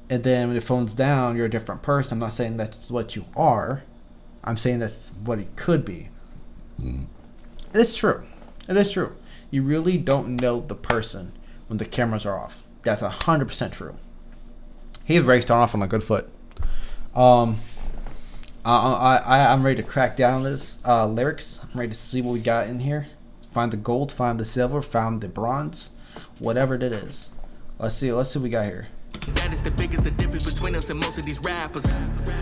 and then when the phone's down, you're a different person. I'm not saying that's what you are. I'm saying that's what it could be. It's true. It is true. You really don't know the person when the cameras are off. That's 100% true. He was ready to start off on a good foot. I'm ready to crack down on this lyrics. I'm ready to see what we got in here. Find the gold, find the silver, find the bronze, whatever it is. Let's see what we got here. that is the biggest the difference between us and most of these rappers.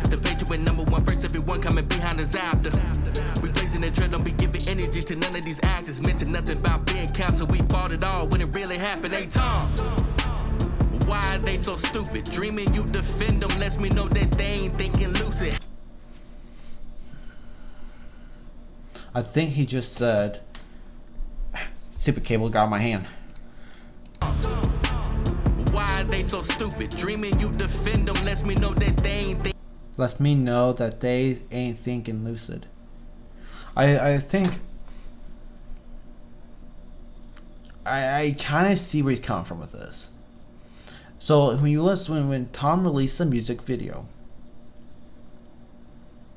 The page went #1 first, everyone coming behind us after. We blazing the tread, don't be giving energy to none of these actors. Mention nothing about being canceled, we fought it all when it really happened. Hey Tom, why are they so stupid? Dreaming you defend them lets me know that they ain't thinking lucid. I think he just said, stupid cable got on my hand. Why are they so stupid? Dreaming you defend them lets me know that they ain't thinking. Lets me know that they ain't thinking lucid. I think I kind of see where he's coming from with this. So when you listen, when Tom released the music video,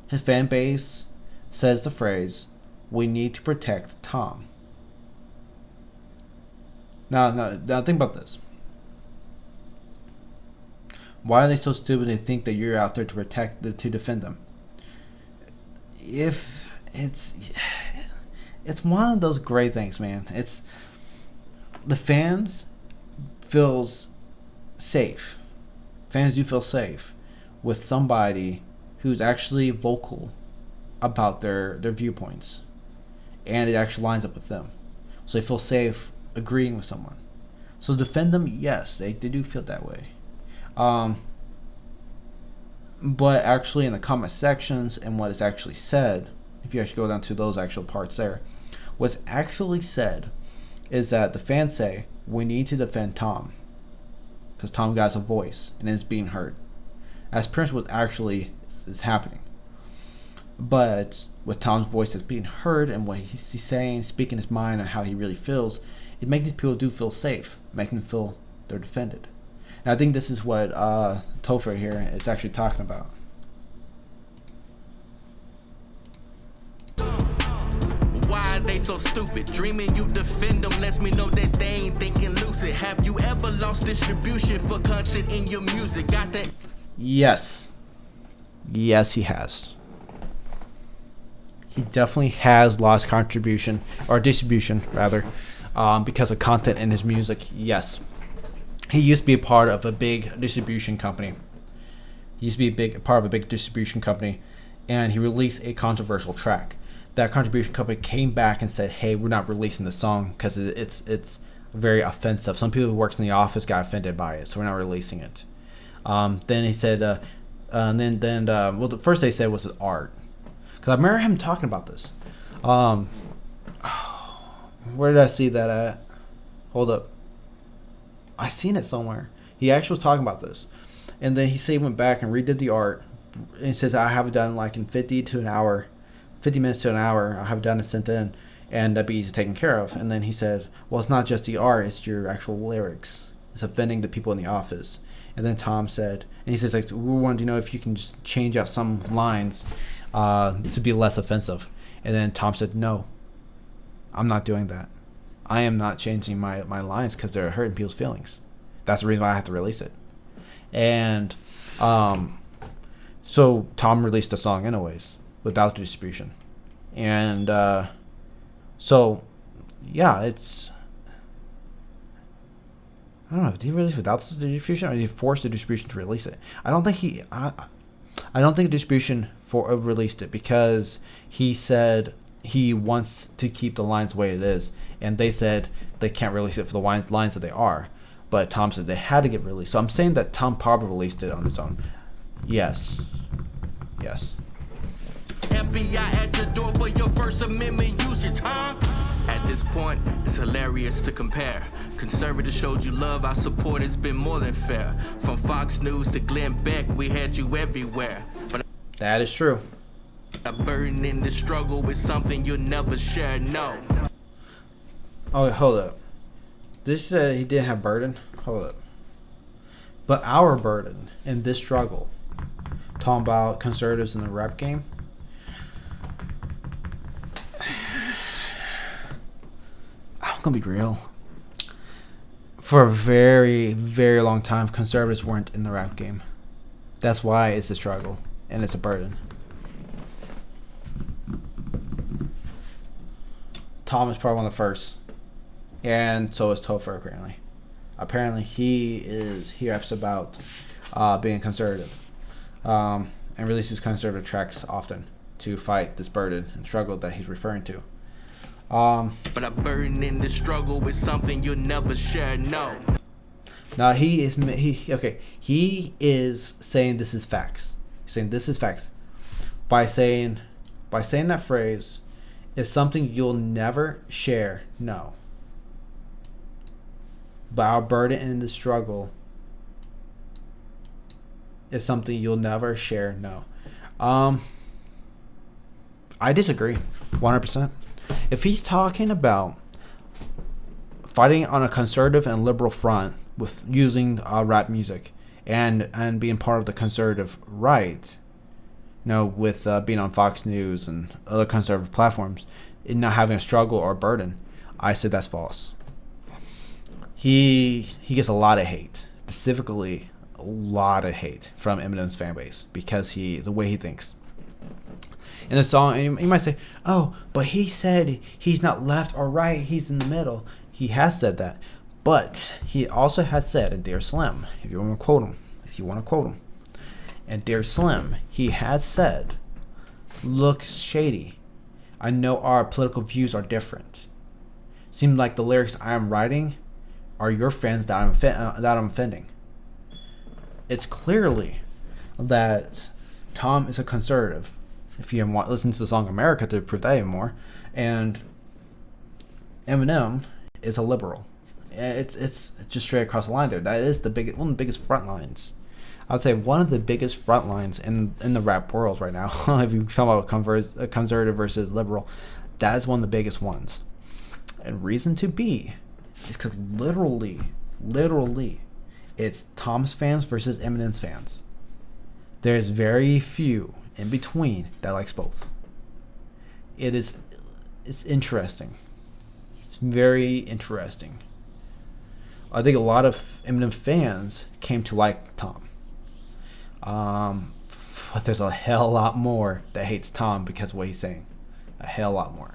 his fan base says the phrase, "We need to protect Tom." Now think about this. Why are they so stupid they think that you're out there to to defend them? If it's one of those great things, man. It's the fans feels safe. Fans do feel safe with somebody who's actually vocal about their viewpoints, and it actually lines up with them, so they feel safe agreeing with someone. So defend them, yes, they do feel that way. But actually in the comment sections and what is actually said, if you actually go down to those actual parts there, what's actually said is that the fans say we need to defend Tom because Tom got a voice and is being heard. That's pretty much what actually is happening. But with Tom's voice that's being heard and what he's saying, speaking his mind and how he really feels, it makes these people do feel safe, making them feel they're defended. And I think this is what Topher here is actually talking about. Why are they so stupid? Dreaming you defend them lets me know that they ain't thinking lucid. Have you ever lost distribution for content in your music? Got that? Yes, he has. He definitely has lost contribution or distribution rather, because of content in his music. Yes. He used to be a part of a big distribution company. He used to be part of a big distribution company, and he released a controversial track. That contribution company came back and said, "Hey, we're not releasing the song because it's very offensive. Some people who works in the office got offended by it, so we're not releasing it." Then he said, well, the first they said was his art, because I remember him talking about this. Where did I see that at? Hold up. I seen it somewhere. He actually was talking about this, and then he said he went back and redid the art. And he says, "I have it done like in 50 minutes to an hour. I have it done and sent in, and that'd be easy taken care of." And then he said, "Well, it's not just the art; it's your actual lyrics. It's offending the people in the office." And then Tom said, and he says, "Like, we wanted to know if you can just change out some lines to be less offensive." And then Tom said, "No, I'm not doing that. I am not changing my lines because they're hurting people's feelings. That's the reason why I have to release it." And so Tom released the song anyways without the distribution. And so yeah, it's, I don't know, did he release without the distribution, or did he force the distribution to release it? I don't think the distribution released it, because he said he wants to keep the lines the way it is, and they said they can't release it for the lines that they are. But Tom said they had to get released. So I'm saying that Tom probably released it on his own. Yes. FBI at your door for your First Amendment usage, huh? At this point, it's hilarious to compare. Conservatives showed you love, our support has been more than fair. From Fox News to Glenn Beck, we had you everywhere. But that is true. a burden in the struggle is something you'll never share, no. Oh, hold up. This said he didn't have burden? Hold up. But our burden in this struggle, talking about conservatives in the rap game, I'm going to be real. For a very, very long time, conservatives weren't in the rap game. That's why it's a struggle, and it's a burden. Tom is probably one of the first, and so is Topher apparently. Apparently he raps about being conservative, and releases conservative tracks often to fight this burden and struggle that he's referring to. But a burden in the struggle is something you'll never share, no. Now he is saying this is facts. He's saying this is facts by saying that phrase is something you'll never share, no. But our burden in the struggle is something you'll never share, no. I disagree 100%. If he's talking about fighting on a conservative and liberal front with using rap music and being part of the conservative right, with being on Fox News and other conservative platforms, and not having a struggle or a burden, I say that's false. He gets a lot of hate, specifically a lot of hate from Eminem's fan base because the way he thinks. In the song, and you might say, "Oh, but he said he's not left or right; he's in the middle." He has said that, but he also has said in Dear Slim, if you want to quote him, and Dear Slim, he has said, "Look, Shady, I know our political views are different. Seems like the lyrics I am writing are your fans that I'm offending." It's clearly that Tom is a conservative. If you want listen to the song America to prove that even more, and Eminem is a liberal. It's just straight across the line there. That is one of the biggest front lines. I'd say one of the biggest front lines in the rap world right now. If you talk about conservative versus liberal, that is one of the biggest ones. And reason to be is because literally, it's Tom's fans versus Eminem's fans. There's very few in between that likes both. It's interesting. It's very interesting. I think a lot of Eminem fans came to like Tom. But there's a hell lot more that hates Tom because of what he's saying. A hell lot more.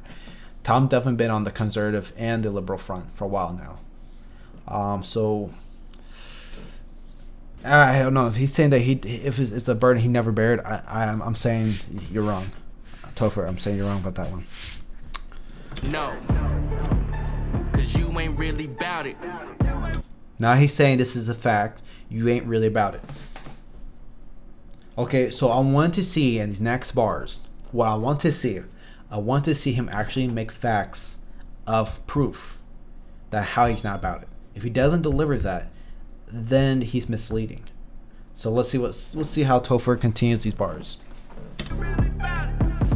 Tom definitely been on the conservative and the liberal front for a while now. So I don't know if he's saying that if it's a burden he never bared. I'm saying you're wrong, Topher. I'm saying you're wrong about that one. No, cause you ain't really about it. Now he's saying this is a fact. You ain't really about it. Okay, so I want to see in these next bars. What I want to see him actually make facts of proof that how he's not about it. If he doesn't deliver that, then he's misleading. So let's see how Topher continues these bars.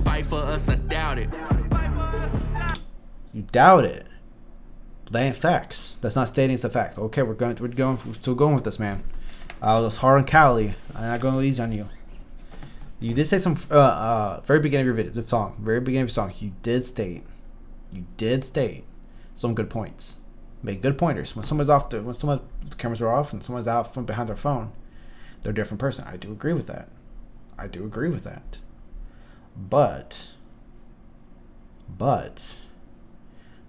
Fight for us, I doubt it. You doubt it. That ain't facts. That's not stating it's a fact. Okay, we're still going with this, man. I was hard on Cali. I'm not going to easy on you. You did say some very beginning of your video, the song, very beginning of your song. You did state some good points. Make good pointers. When the cameras are off and someone's out from behind their phone, they're a different person. I do agree with that. But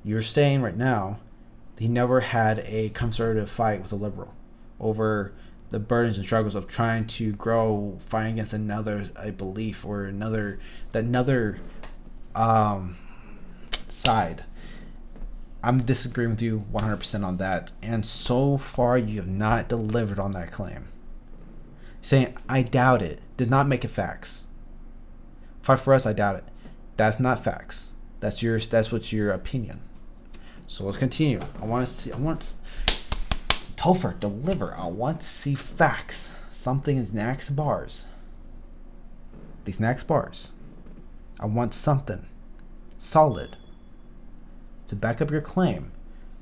you're saying right now he never had a conservative fight with a liberal over the burdens and struggles of trying to grow, fighting against a belief or another side. I'm disagreeing with you 100% on that, and so far you have not delivered on that claim. Saying I doubt it does not make it facts. Fight for us, I doubt it. That's not facts. That's what's your opinion. So let's continue. I want Topher deliver. I want to see facts. Something in these next bars. I want something solid to back up your claim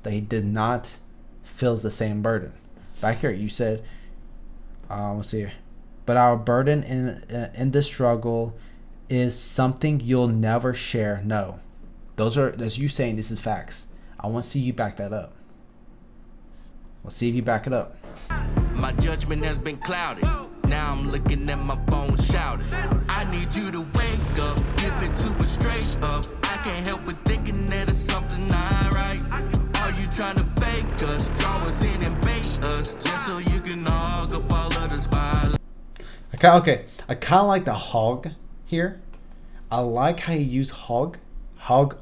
that he did not feels the same burden. Back here, you said, let's see here. But our burden in this struggle is something you'll never share. No, that's you saying this is facts. I want to see you back that up. Let's see if you back it up. My judgment has been clouded. Now I'm looking at my phone shouting. I need you to wake up, give it to us straight up. I can't help but thinking that it's something not right. Are you trying to fake us, draw us in and bait us, just so you can hog up all of the spotlight? Okay, I kind of like the hog here. I like how you use hog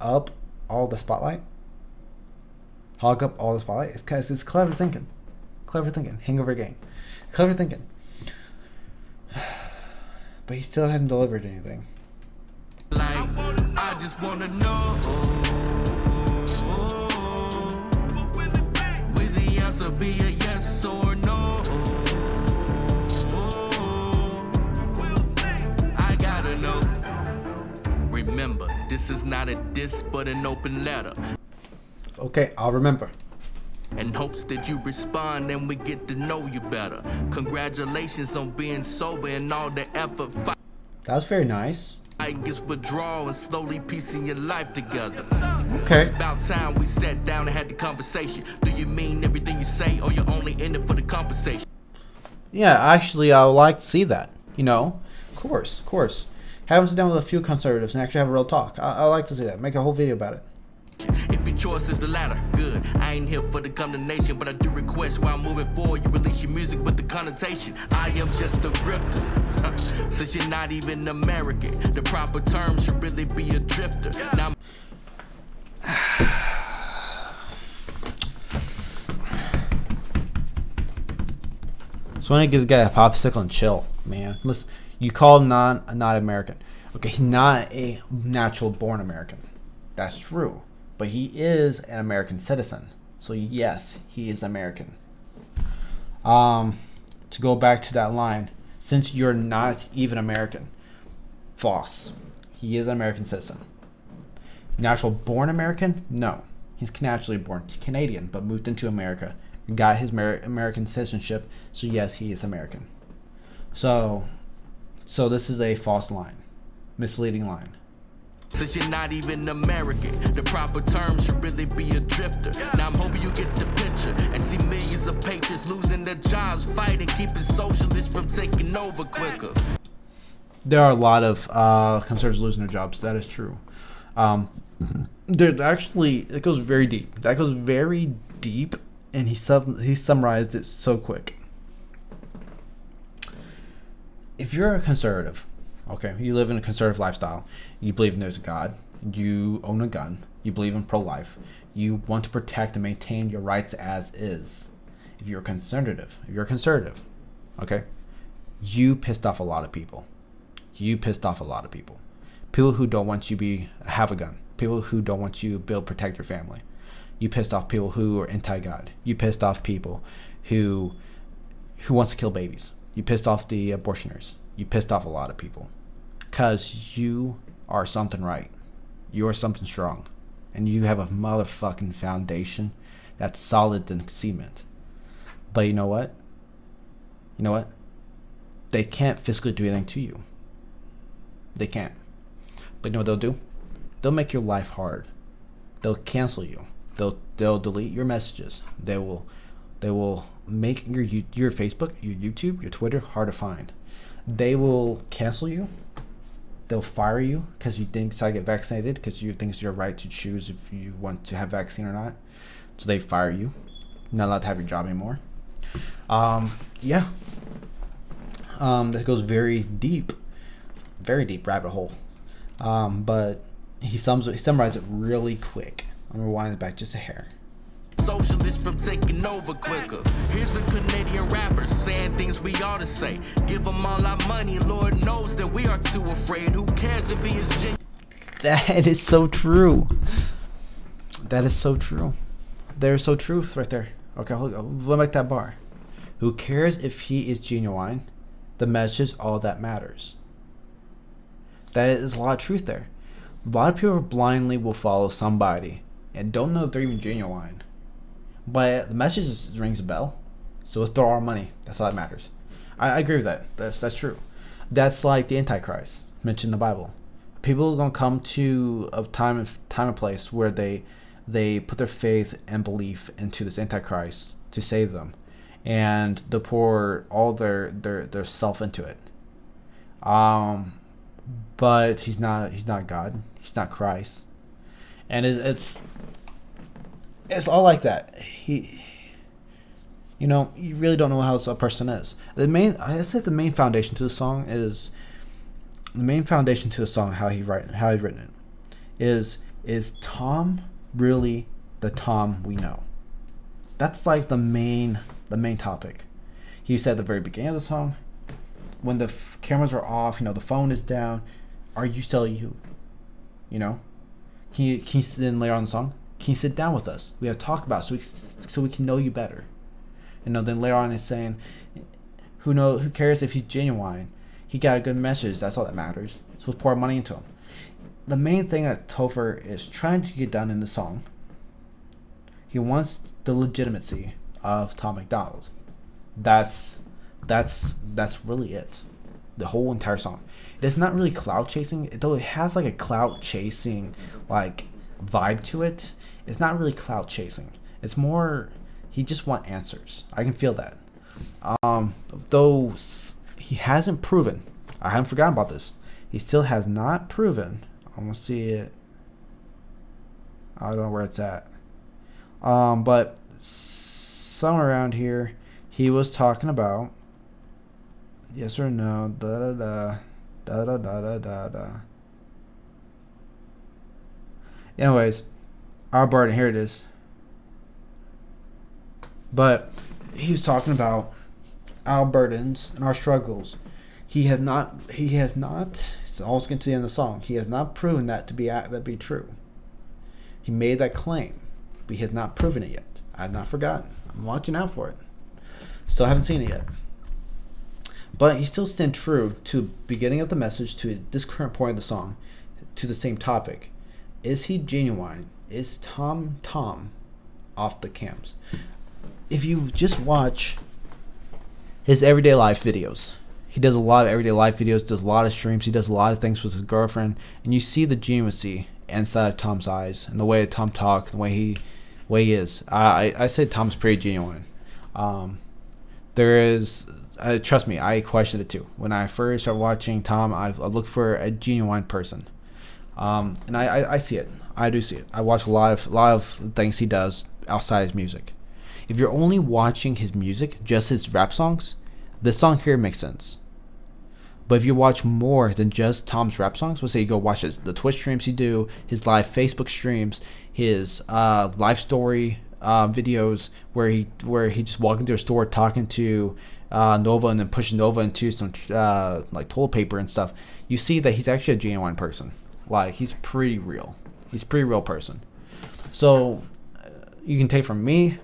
up all the spotlight. Hog up all the spotlight. It's clever thinking. Hangover gang. Clever thinking. But he still hasn't delivered anything. I just wanna know, will the answer be a yes or no? I gotta know. Remember, this is not a diss but an open letter. Okay, I'll remember. in hopes that you respond and we get to know you better. Congratulations on being sober and all the effort That was very nice. fighting gets withdrawal and slowly piecing your life together. Okay. It's about time we sat down and had the conversation. Do you mean everything you say, or you're only in it for the compensation? Yeah, actually, I would like to see that. You know, of course. Have him sit down with a few conservatives and actually have a real talk. I like to see that. Make a whole video about it. If your choice is the latter, good. I ain't here for the condemnation, but I do request while moving forward you release your music with the connotation. I am just a grifter. Since you're not even American, the proper term should really be a drifter. Now So when I give this guy a popsicle and chill, man. Listen, you call him not American. Okay, he's not a natural born American. That's true. But he is an American citizen. So yes, he is American. To go back to that line, since you're not even American, false. He is an American citizen. Natural born American? No. He's naturally born Canadian, but moved into America. Got his American citizenship, so yes, he is American. So this is a false line, misleading line. since you're not even American, the proper term should really be a drifter. Now I'm hoping you get the picture and see millions of patriots losing their jobs, fighting, keeping socialists from taking over quicker. There are a lot of conservatives losing their jobs. That is true. There's actually, it goes very deep. That goes very deep, and he summarized it so quick. If you're a conservative, okay, you live in a conservative lifestyle, you believe there's a God, you own a gun, you believe in pro-life, you want to protect and maintain your rights as is. If you're a conservative, okay, you pissed off a lot of people. People who don't want you to have a gun. People who don't want you to be able to protect your family. You pissed off people who are anti-God. You pissed off people who wants to kill babies. You pissed off the abortioners. You pissed off a lot of people. Because you are something right. You are something strong. And you have a motherfucking foundation that's solid than cement. But you know what? They can't physically do anything to you. They can't. But you know what they'll do? They'll make your life hard. They'll cancel you. They'll delete your messages. They will make your Facebook, your YouTube, your Twitter hard to find. They will cancel you. They'll fire you because you think to get vaccinated, because you think it's your right to choose if you want to have vaccine or not. So they fire you. You're not allowed to have your job anymore. That goes very deep rabbit hole. But he summarized it really quick. I'm gonna rewind it back just a hair. Socialists from taking over quicker. Here's a Canadian rapper saying things we ought to say. Give them all our money, Lord knows that we are too afraid. Who cares if he is genuine? That is so true. There's so truth right there. Okay, hold on. We'll make that bar. Who cares if he is genuine? The message is all that matters. That is a lot of truth there. A lot of people blindly will follow somebody and don't know if they're even genuine. But the message rings a bell. So let's throw our money. That's all that matters. I agree with that. That's true. That's like the Antichrist mentioned in the Bible. People are gonna come to a time and place where they put their faith and belief into this Antichrist to save them, and they pour all their self into it. But he's not God. He's not Christ, and it's all like that. You really don't know how a person is. The main foundation to the song is how he's written it. Is Tom really the Tom we know? That's like the main topic. He said at the very beginning of the song, when the cameras are off, the phone is down, are you still you? Can you then later on in the song, can you sit down with us? We have to talk about it so we can know you better. Then later on he's saying, who cares if he's genuine? He got a good message. That's all that matters. So let's pour our money into him. The main thing that Topher is trying to get done in the song He wants the legitimacy of Tom MacDonald. That's really it. The whole entire song. It's not really cloud chasing, though it has like a cloud chasing like vibe to it. It's not really cloud chasing. It's more he just want answers. I can feel that. Though he hasn't proven. I haven't forgotten about this. He still has not proven. I'm gonna see it. I don't know where it's at. But somewhere around here, he was talking about yes or no. Da da da da da da da da. Anyways, our Barton, here it is. But he was talking about our burdens and our struggles. He has not. It's almost getting to the end of the song. He has not proven that to be true. He made that claim, but he has not proven it yet. I have not forgotten. I'm watching out for it. Still haven't seen it yet. But he still stands true to the beginning of the message, to this current point of the song, to the same topic. Is he genuine? Is Tom off the cams? If you just watch his everyday life videos, he does a lot of everyday life videos, does a lot of streams, he does a lot of things with his girlfriend, and you see the genuinity inside of Tom's eyes and the way that Tom talks, the way he is. I say Tom's pretty genuine. There is, trust me, I questioned it too. When I first started watching Tom, I looked for a genuine person, and I see it. I do see it. I watch a lot of things he does outside his music. If you're only watching his music, just his rap songs, this song here makes sense. But if you watch more than just Tom's rap songs, let's say you go watch the Twitch streams he do, his live Facebook streams, his life story videos where he just walking through a store talking to Nova and then pushing Nova into some like toilet paper and stuff, you see that he's actually a genuine person. Like, he's pretty real. He's a pretty real person. So you can take from me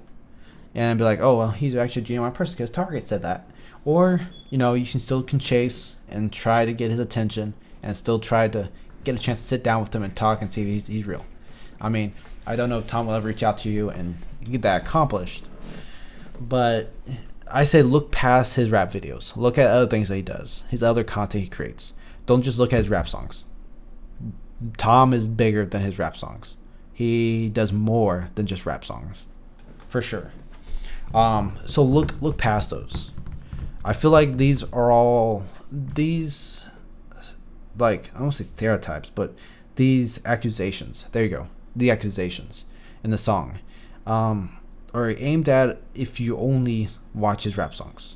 and be like, oh, well, he's actually a genuine person because Target said that. Or, you can chase and try to get his attention and still try to get a chance to sit down with him and talk and see if he's real. I mean, I don't know if Tom will ever reach out to you and get that accomplished. But I say look past his rap videos. Look at other things that he does. His other content he creates. Don't just look at his rap songs. Tom is bigger than his rap songs. He does more than just rap songs. For sure. So look past those. I feel like these are all like, I don't want to say stereotypes, but these accusations. There you go. The accusations in the song are aimed at if you only watch his rap songs.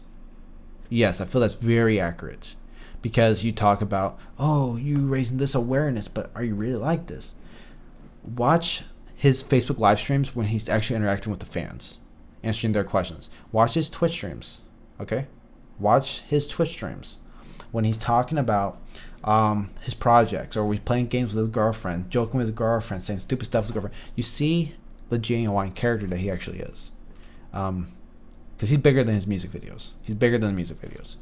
Yes, I feel that's very accurate because you talk about, oh, you raising this awareness, but are you really like this? Watch his Facebook live streams when he's actually interacting with the fans, answering their questions. Watch his Twitch streams, okay? Watch his Twitch streams when he's talking about his projects, or he's playing games with his girlfriend, joking with his girlfriend, saying stupid stuff to his girlfriend. You see the genuine character that he actually is. Because he's bigger than his music videos. He's bigger than the music videos.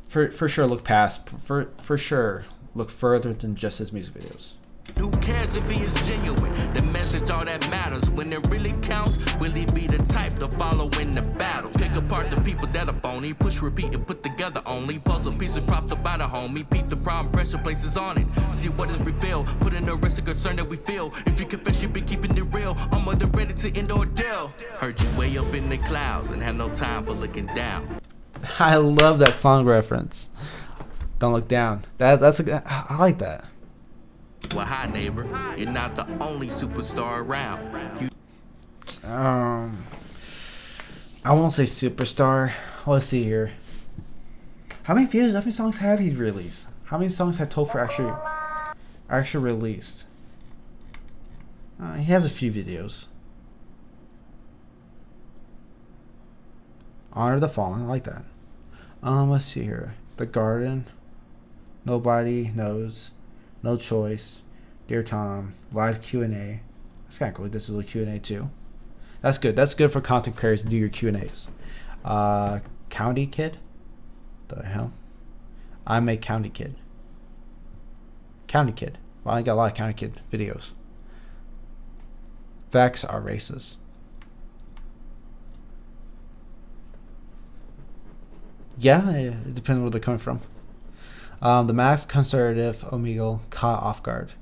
For sure, look past. For sure, look further than just his music videos. Who cares if he is genuine? The message all that matters. When it really counts, will he be the type to follow in the battle? Pick apart the people that are phony, push, repeat, and put together only. Puzzle pieces propped up by the homie. Beat the problem, pressure places on it. See what is revealed. Put in the rest of concern that we feel. If you confess, you've been keeping it real. I'm more than ready to end ordeal. Heard you way up in the clouds and had no time for looking down. I love that song reference. Don't look down. That's a good. I like that. Well, hi, neighbor. You're not the only superstar around. I won't say superstar. Let's see here. How many views? How many songs had he released? How many songs had Topher actually released? He has a few videos. Honor the Fallen. I like that. Let's see here. The Garden. Nobody Knows. No Choice, Dear Tom, live Q&A. That's kind of cool. This is a Q&A too. That's good. That's good for content creators to do your Q&As. County Kid? The hell? I'm a County Kid. County Kid. Well, I got a lot of County Kid videos. Facts are racist. Yeah, it depends where they're coming from. The max conservative Omegle caught off guard.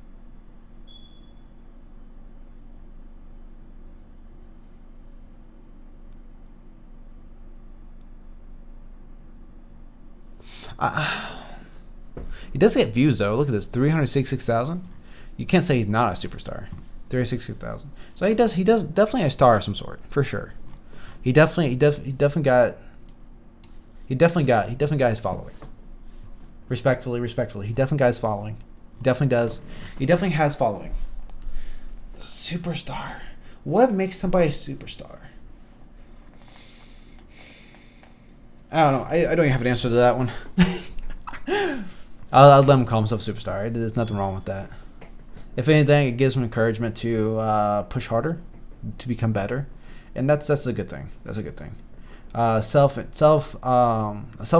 He does get views though. Look at this, 366,000. You can't say he's not a superstar. 366,000. So he does definitely a star of some sort for sure. He definitely got his following. Respectfully, he definitely got his following. He definitely does. He definitely has following. Superstar. What makes somebody a superstar? I don't know. I don't even have an answer to that one. I'll let him call himself a superstar. There's nothing wrong with that. If anything, it gives him encouragement to push harder, to become better, and that's a good thing. That's a good thing. Self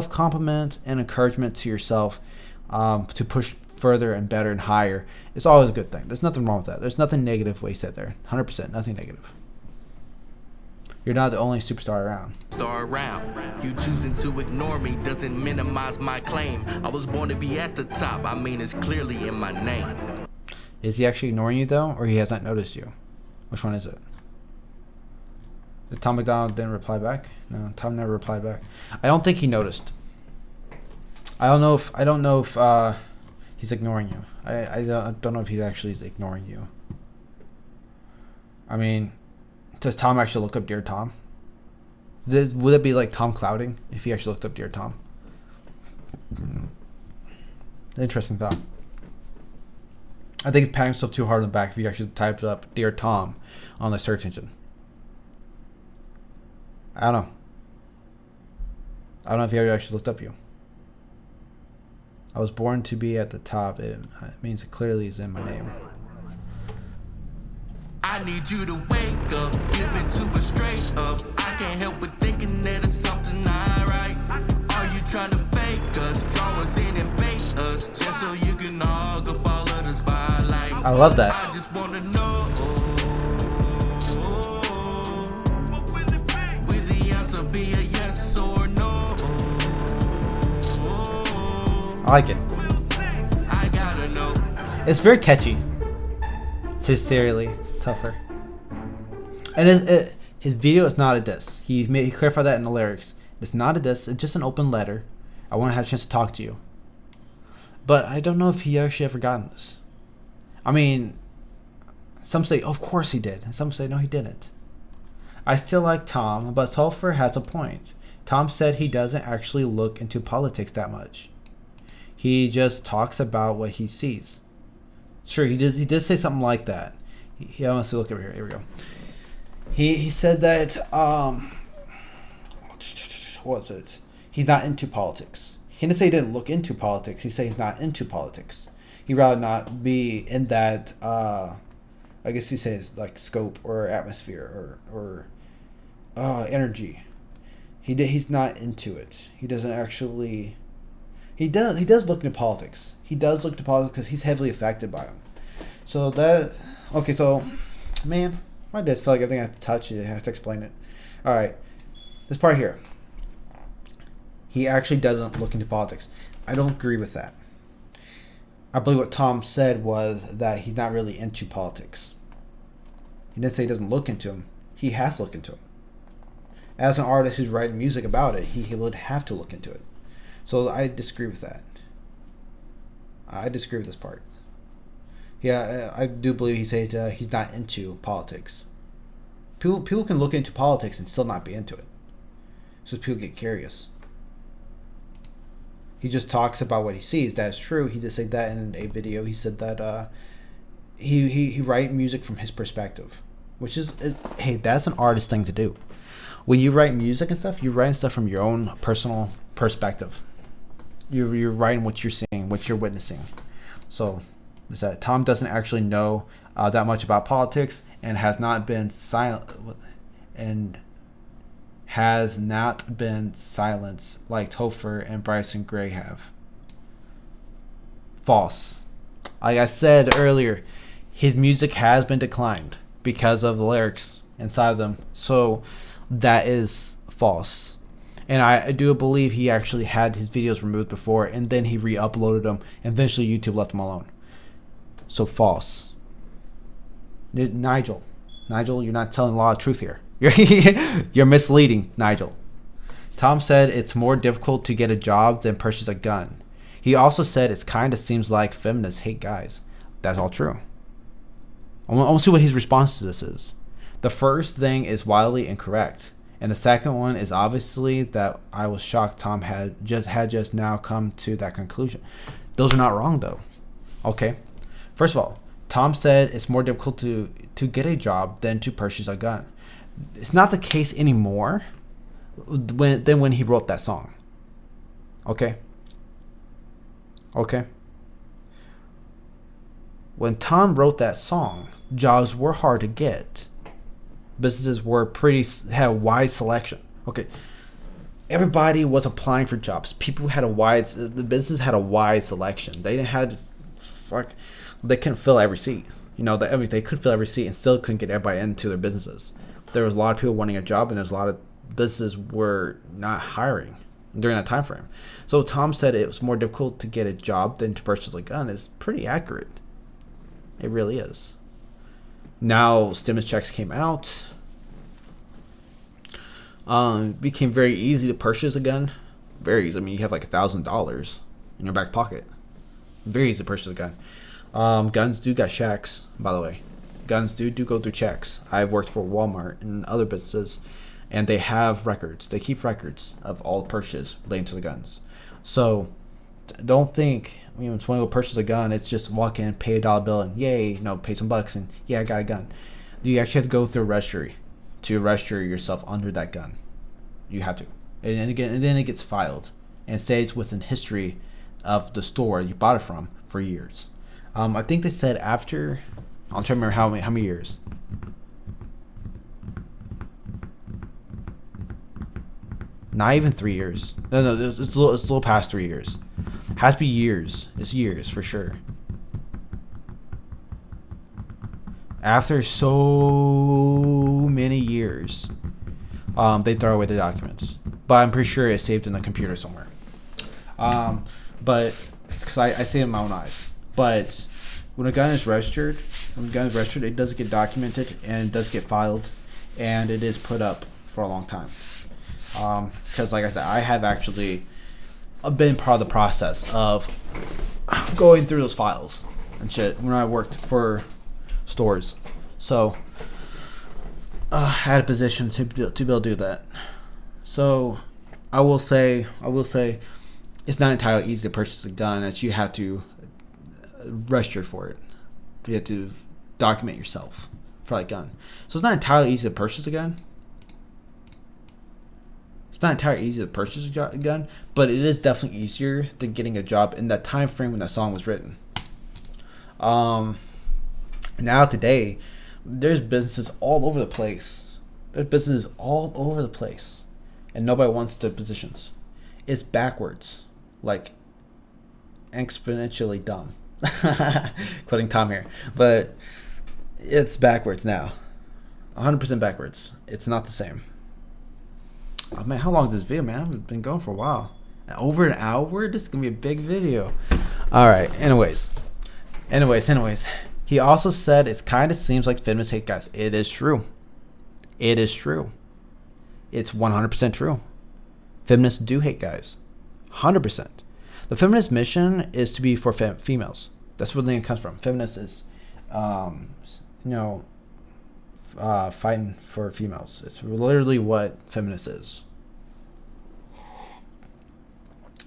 compliment and encouragement to yourself to push further and better and higher. It's always a good thing. There's nothing wrong with that. There's nothing negative wasted there. 100%, nothing negative. You're not the only superstar around. Star around. You choosing to ignore me doesn't minimize my claim. I was born to be at the top. I mean, it's clearly in my name. Is he actually ignoring you though, or he has not noticed you? Which one is it? Did Tom McDonald didn't reply back? No, Tom never replied back. I don't think he noticed. I don't know if he's ignoring you. I don't know if he actually is ignoring you. I mean, does Tom actually look up Dear Tom? Would it be like Tom clouding if he actually looked up Dear Tom? Interesting thought. I think he's patting himself too hard on the back if he actually typed up Dear Tom on the search engine. I don't know. I don't know if he ever actually looked up you. I was born to be at the top. It means it clearly is in my name. I need you to wake up, give it to us straight up. I can't help but thinking that it's something not right. Are you trying to fake us, draw us in and bait us, just so you can hog up all of the spotlight? I love that. I just wanna know, will the answer be a yes or no? I like it. I gotta know. It's very catchy. Sincerely, Tougher. And his video is not a diss. He clarified that in the lyrics. It's not a diss. It's just an open letter. I want to have a chance to talk to you. But I don't know if he actually ever gotten this. I mean, some say, of course he did. And some say, no, he didn't. I still like Tom, but Sulfur has a point. Tom said he doesn't actually look into politics that much. He just talks about what he sees. Sure, he did say something like that. I want to look over here. Here we go. He said that what was it? He's not into politics. He didn't say he didn't look into politics. He said he's not into politics. He'd rather not be in that. I guess he says like scope or atmosphere or energy. He's not into it. He doesn't actually. He does look into politics. He does look into politics because he's heavily affected by them. So that okay. So, man, I just feel like everything I have to touch it. I have to explain it. All right, this part here. He actually doesn't look into politics. I don't agree with that. I believe what Tom said was that he's not really into politics. He didn't say he doesn't look into them. He has to look into them. As an artist who's writing music about it, he would have to look into it. So I disagree with that. I disagree with this part. Yeah, I do believe he said he's not into politics. People can look into politics and still not be into it. It's just people get curious. He just talks about what he sees. That's true. He did say that in a video. He said that he write music from his perspective, which is hey, that's an artist thing to do. When you write music and stuff, you're writing stuff from your own personal perspective. You're writing what you're seeing, what you're witnessing. So, is that Tom doesn't actually know that much about politics and has not been silent like Topher and Bryson Gray have. False. Like I said earlier, his music has been declined. because of the lyrics inside of them. So that is false. And I do believe he actually had his videos removed before, and then he re-uploaded them, and eventually YouTube left him alone. So false. Nigel, you're not telling a lot of truth here. You're misleading, Nigel. Tom said it's more difficult to get a job than purchase a gun. He also said it kind of seems like feminists hate guys. That's all true. I want to see what his response to this is. The first thing is wildly incorrect, and the second one is obviously that I was shocked Tom had just now come to that conclusion. Those are not wrong though. Okay. First of all, Tom said it's more difficult to get a job than to purchase a gun. It's not the case anymore when he wrote that song. Okay. When Tom wrote that song, jobs were hard to get. Businesses had a wide selection. Okay. Everybody was applying for jobs. The business had a wide selection. They couldn't fill every seat. They could fill every seat and still couldn't get everybody into their businesses. There was a lot of people wanting a job, and there's a lot of businesses were not hiring during that time frame. So Tom said it was more difficult to get a job than to purchase a gun is pretty accurate. It really is. Now stimulus checks came out. It became very easy to purchase a gun. Very easy. I mean, you have like $1,000 in your back pocket. Very easy to purchase a gun. Guns do got checks, by the way. Guns do go through checks. I've worked for Walmart and other businesses, and they have records. They keep records of all purchases relating to the guns. So don't think when someone will purchase a gun, it's just walk in, pay $1 bill, and yay, pay some bucks, and yeah, I got a gun. You actually have to go through a registry to register yourself under that gun. You have to, and then it gets filed and stays within history of the store you bought it from for years. I think they said after, I'm trying to remember how many years. Not even 3 years. No, it's a little past 3 years. Has to be years. It's years for sure. After so many years, they throw away the documents. But I'm pretty sure it's saved in a computer somewhere. But because I see it in my own eyes. But when a gun is registered, it does get documented and it does get filed, and it is put up for a long time. Because like I said, I have actually been part of the process of going through those files and shit when I worked for stores. So I had a position to be able to do that. So I will say it's not entirely easy to purchase a gun, as you have to register for it. You have to document yourself for that gun. So it's not entirely easy to purchase a gun. It's not entirely easy to purchase a gun, but it is definitely easier than getting a job in that time frame when that song was written. Now today, there's businesses all over the place. And nobody wants the positions. It's backwards, like exponentially dumb. Quoting Tom here, but it's backwards now. 100% backwards. It's not the same. Oh man, how long is this video, man? I've been going for a while. Over an hour? This is gonna be a big video. Alright, anyways. He also said it kind of seems like feminists hate guys. It is true. It's 100% true. Feminists do hate guys. 100%. The feminist mission is to be for females. That's where the name comes from. Feminist is, fighting for females. It's literally what feminist is.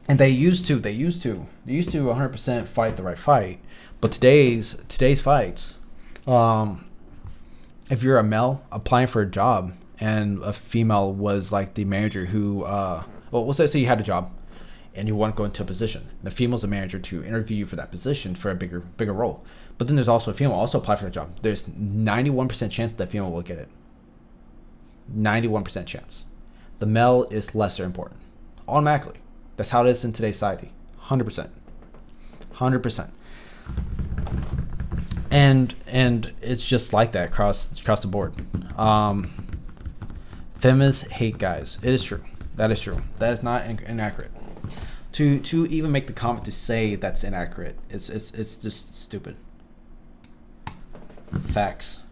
And they used to 100% fight the right fight. But today's fights, if you're a male applying for a job and a female was like the manager who, let's say you had a job and you want to go into a position. The female's a manager to interview you for that position for a bigger role. But then there's also a female also apply for the job. There's 91% chance that female will get it. 91% chance. The male is lesser important. Automatically. That's how it is in today's society. 100%. And it's just like that across the board. Feminists hate guys. It is true. That is true. That is not inaccurate. To even make the comment to say that's inaccurate, it's just stupid. Facts.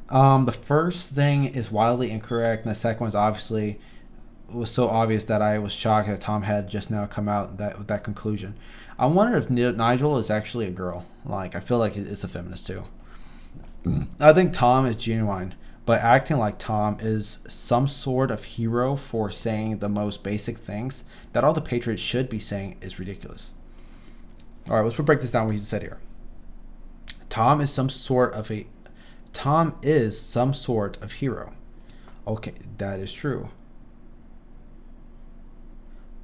The first thing is wildly incorrect, and the second one is obviously was so obvious that I was shocked that Tom had just now come out with that conclusion. I wonder if Nigel is actually a girl. Like, I feel like it's a feminist too. I think Tom is genuine, but acting like Tom is some sort of hero for saying the most basic things that all the patriots should be saying is ridiculous. All right, let's break this down what he said here. Tom is some sort of hero. Okay, that is true.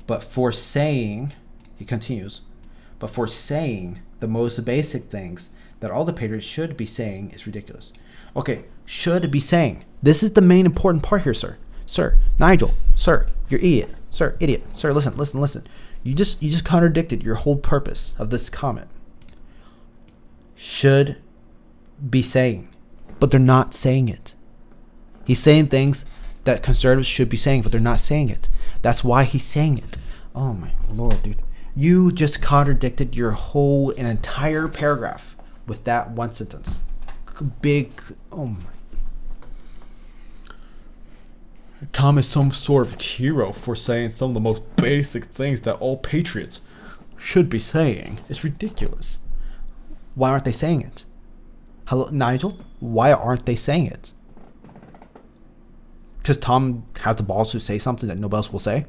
But for saying, he continues, but for saying the most basic things that all the patriots should be saying is ridiculous. Okay, should be saying. This is the main important part here, sir. Sir, Nigel, sir, you're idiot. Sir, idiot. Sir, listen. You just contradicted your whole purpose of this comment. Should be saying, but they're not saying it. He's saying things that conservatives should be saying, but they're not saying it. That's why he's saying it. Oh my Lord, dude. You just contradicted your whole and entire paragraph with that one sentence. Oh my. Tom is some sort of hero for saying some of the most basic things that all patriots should be saying. It's ridiculous. Why aren't they saying it? Hello, Nigel? Why aren't they saying it? Because Tom has the balls to say something that nobody else will say?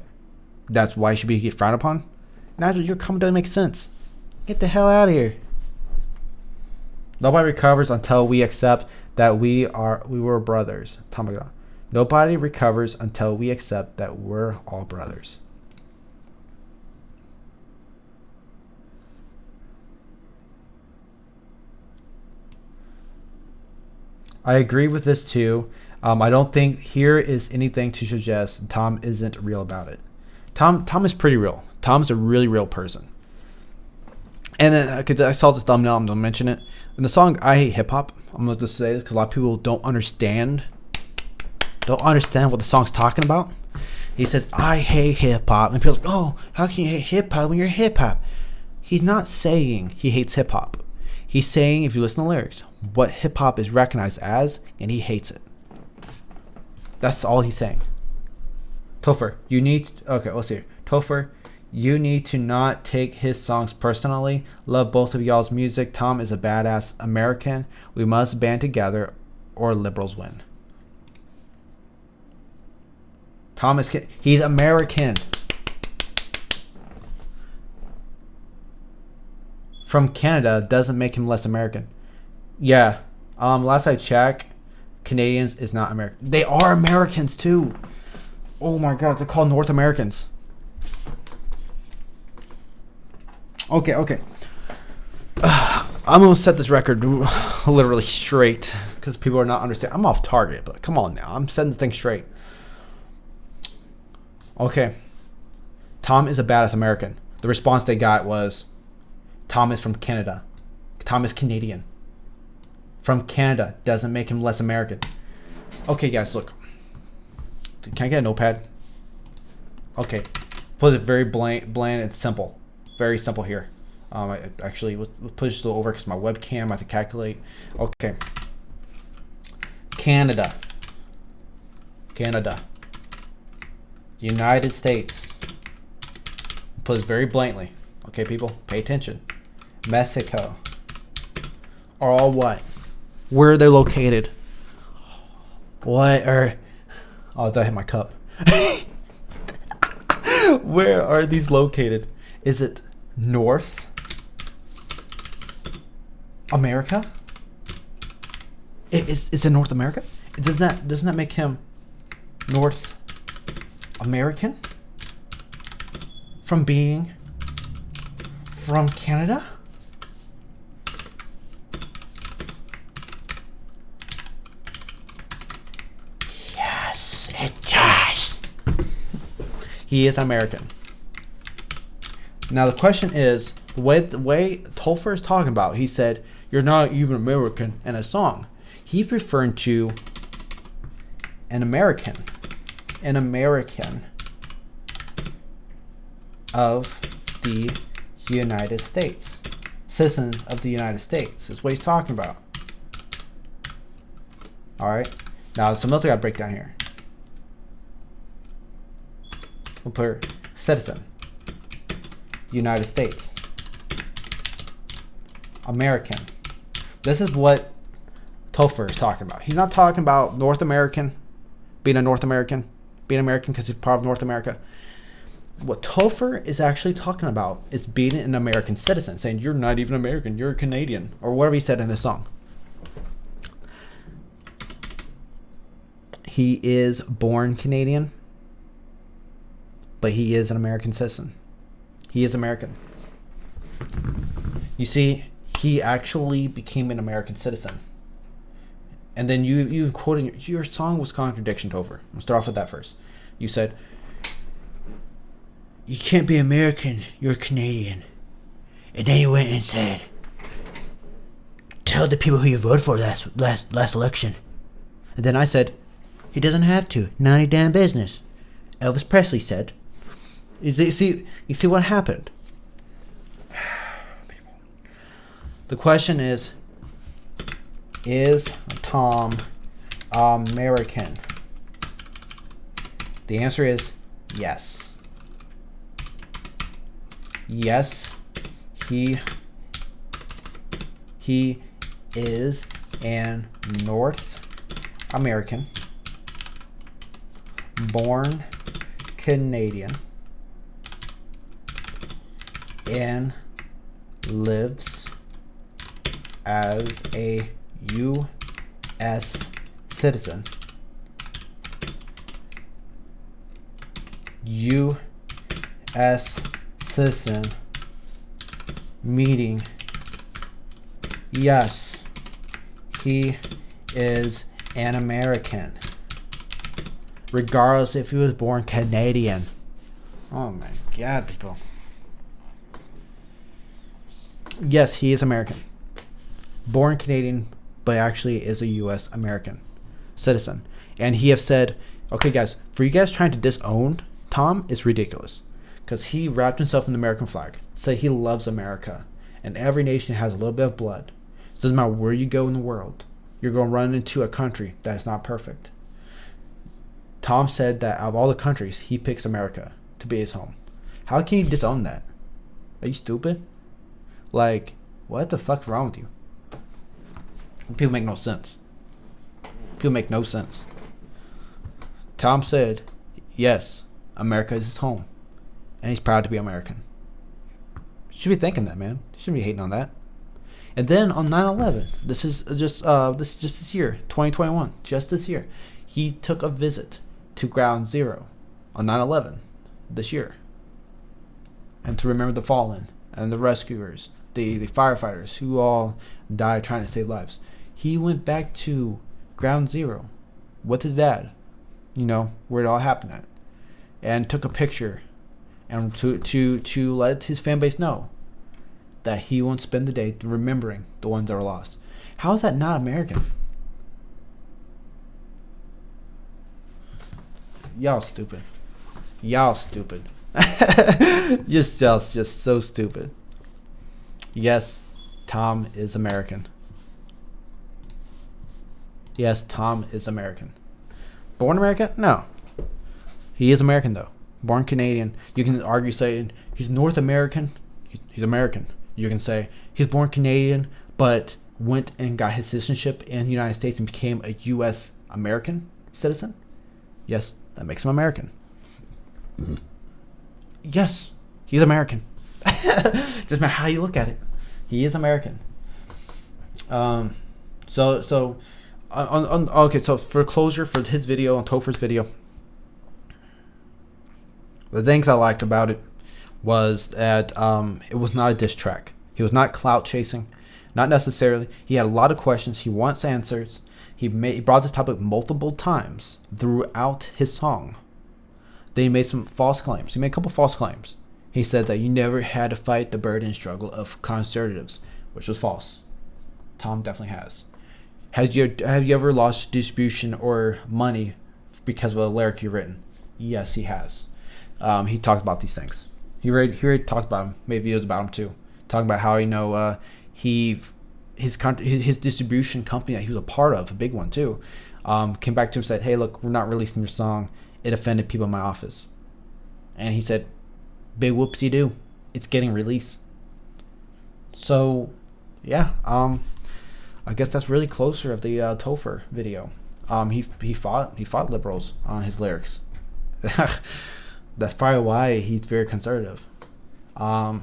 That's why he should be frowned upon? Nigel, your comment doesn't make sense. Get the hell out of here. Nobody recovers until we accept that we were brothers. Tom McGraw. Nobody recovers until we accept that we're all brothers. I agree with this too. I don't think here is anything to suggest Tom isn't real about it. Tom is pretty real. Tom's a really real person. And I saw this thumbnail, I'm going to mention it. In the song I Hate Hip Hop, I'm going to just say this because a lot of people don't understand what the song's talking about. He says, I hate hip hop. And people's like, oh, how can you hate hip hop when you're hip hop? He's not saying he hates hip hop. He's saying, if you listen to the lyrics, what hip hop is recognized as, and he hates it. That's all he's saying. Topher, let's see. Topher, you need to not take his songs personally. Love both of y'all's music. Tom is a badass American. We must band together or liberals win. He's American. From Canada doesn't make him less American. Yeah. Last I checked, Canadians is not American. They are Americans too. Oh my God, they're called North Americans. Okay. I'm gonna set this record literally straight because people are not understanding. I'm off target, but come on now, I'm setting this thing straight. Okay. Tom is a badass American. The response they got was, Tom is from Canada. Tom is Canadian. From Canada doesn't make him less American. Okay, guys, look. Can I get a notepad? Okay. Put it very bland and simple. Very simple here. I actually, we'll push a little over because my webcam, I have to calculate. Okay. Canada. United States. Put it very blatantly. Okay, people, pay attention. Mexico. Are all what? Where are they located? Oh, did I hit my cup? Where are these located? Is it North America? Is it North America? Doesn't that make him North American? From being from Canada? Yes, it does. He is American. Now the question is, the way Topher is talking about, he said, you're not even American in a song. He's referring to an American of the United States. Citizen of the United States is what he's talking about. Alright, now something else I gotta break down here. We'll put citizen, United States, American. This is what Topher is talking about. He's not talking about North American, being American because he's part of North America. What Topher is actually talking about is being an American citizen, saying you're not even American, you're a Canadian, or whatever he said in this song. He is born Canadian, but he is an American citizen. He is American. You see, he actually became an American citizen. And then you quoted, your song was contradiction, Topher. I'll start off with that first. You said, you can't be American, you're Canadian. And then you went and said, tell the people who you voted for last election. And then I said, he doesn't have to, none of your damn business. Elvis Presley said. You see what happened? The question is Tom American? The answer is yes. Yes, he is an North American, born Canadian, and lives as a U.S. citizen. U.S. citizen, meaning yes, he is an American, regardless if he was born Canadian. Oh my God, people. Yes, he is American, born Canadian, but actually is a U.S. American citizen. And he have said, okay guys, for you guys trying to disown Tom is ridiculous. Because he wrapped himself in the American flag. Said he loves America. And every nation has a little bit of blood. So it doesn't matter where you go in the world. You're going to run into a country that is not perfect. Tom said that out of all the countries, he picks America to be his home. How can you disown that? Are you stupid? Like, what the fuck's wrong with you? People make no sense. People make no sense. Tom said, yes, America is his home. And he's proud to be American. You should be thinking that, man. You shouldn't be hating on that. And then on 9/11, this is just this year, 2021, just this year, he took a visit to Ground Zero on 9/11 this year, and to remember the fallen and the rescuers, the firefighters who all died trying to save lives. He went back to Ground Zero with his dad, where it all happened at, and took a picture. And to let his fan base know that he won't spend the day remembering the ones that were lost. How is that not American? Y'all stupid. just so stupid. Yes, Tom is American. Yes, Tom is American. Born American? No. He is American though. Born Canadian. You can argue saying he's North American. He's American. You can say he's born Canadian, but went and got his citizenship in the United States and became a U.S. American citizen. Yes, that makes him American. Mm-hmm. Yes, he's American. Doesn't matter how you look at it. He is American. Okay. So for closure for his video, on Topher's video, the things I liked about it was that it was not a diss track. He was not clout chasing, not necessarily. He had a lot of questions. He wants answers. He brought this topic multiple times throughout his song. Then he made some false claims. He made a couple false claims. He said that you never had to fight the burden and struggle of conservatives, which was false. Tom definitely has. Have you ever lost distribution or money because of a lyric you've written? Yes, he has. He talked about these things. He already talked about them. Made videos about them too, talking about how his distribution company that he was a part of, a big one too, came back to him and said, "Hey, look, we're not releasing your song. It offended people in my office." And he said, "Big whoopsie doo, it's getting released." So, yeah, I guess that's really closer of the Topher video. He fought liberals on his lyrics. That's probably why he's very conservative. I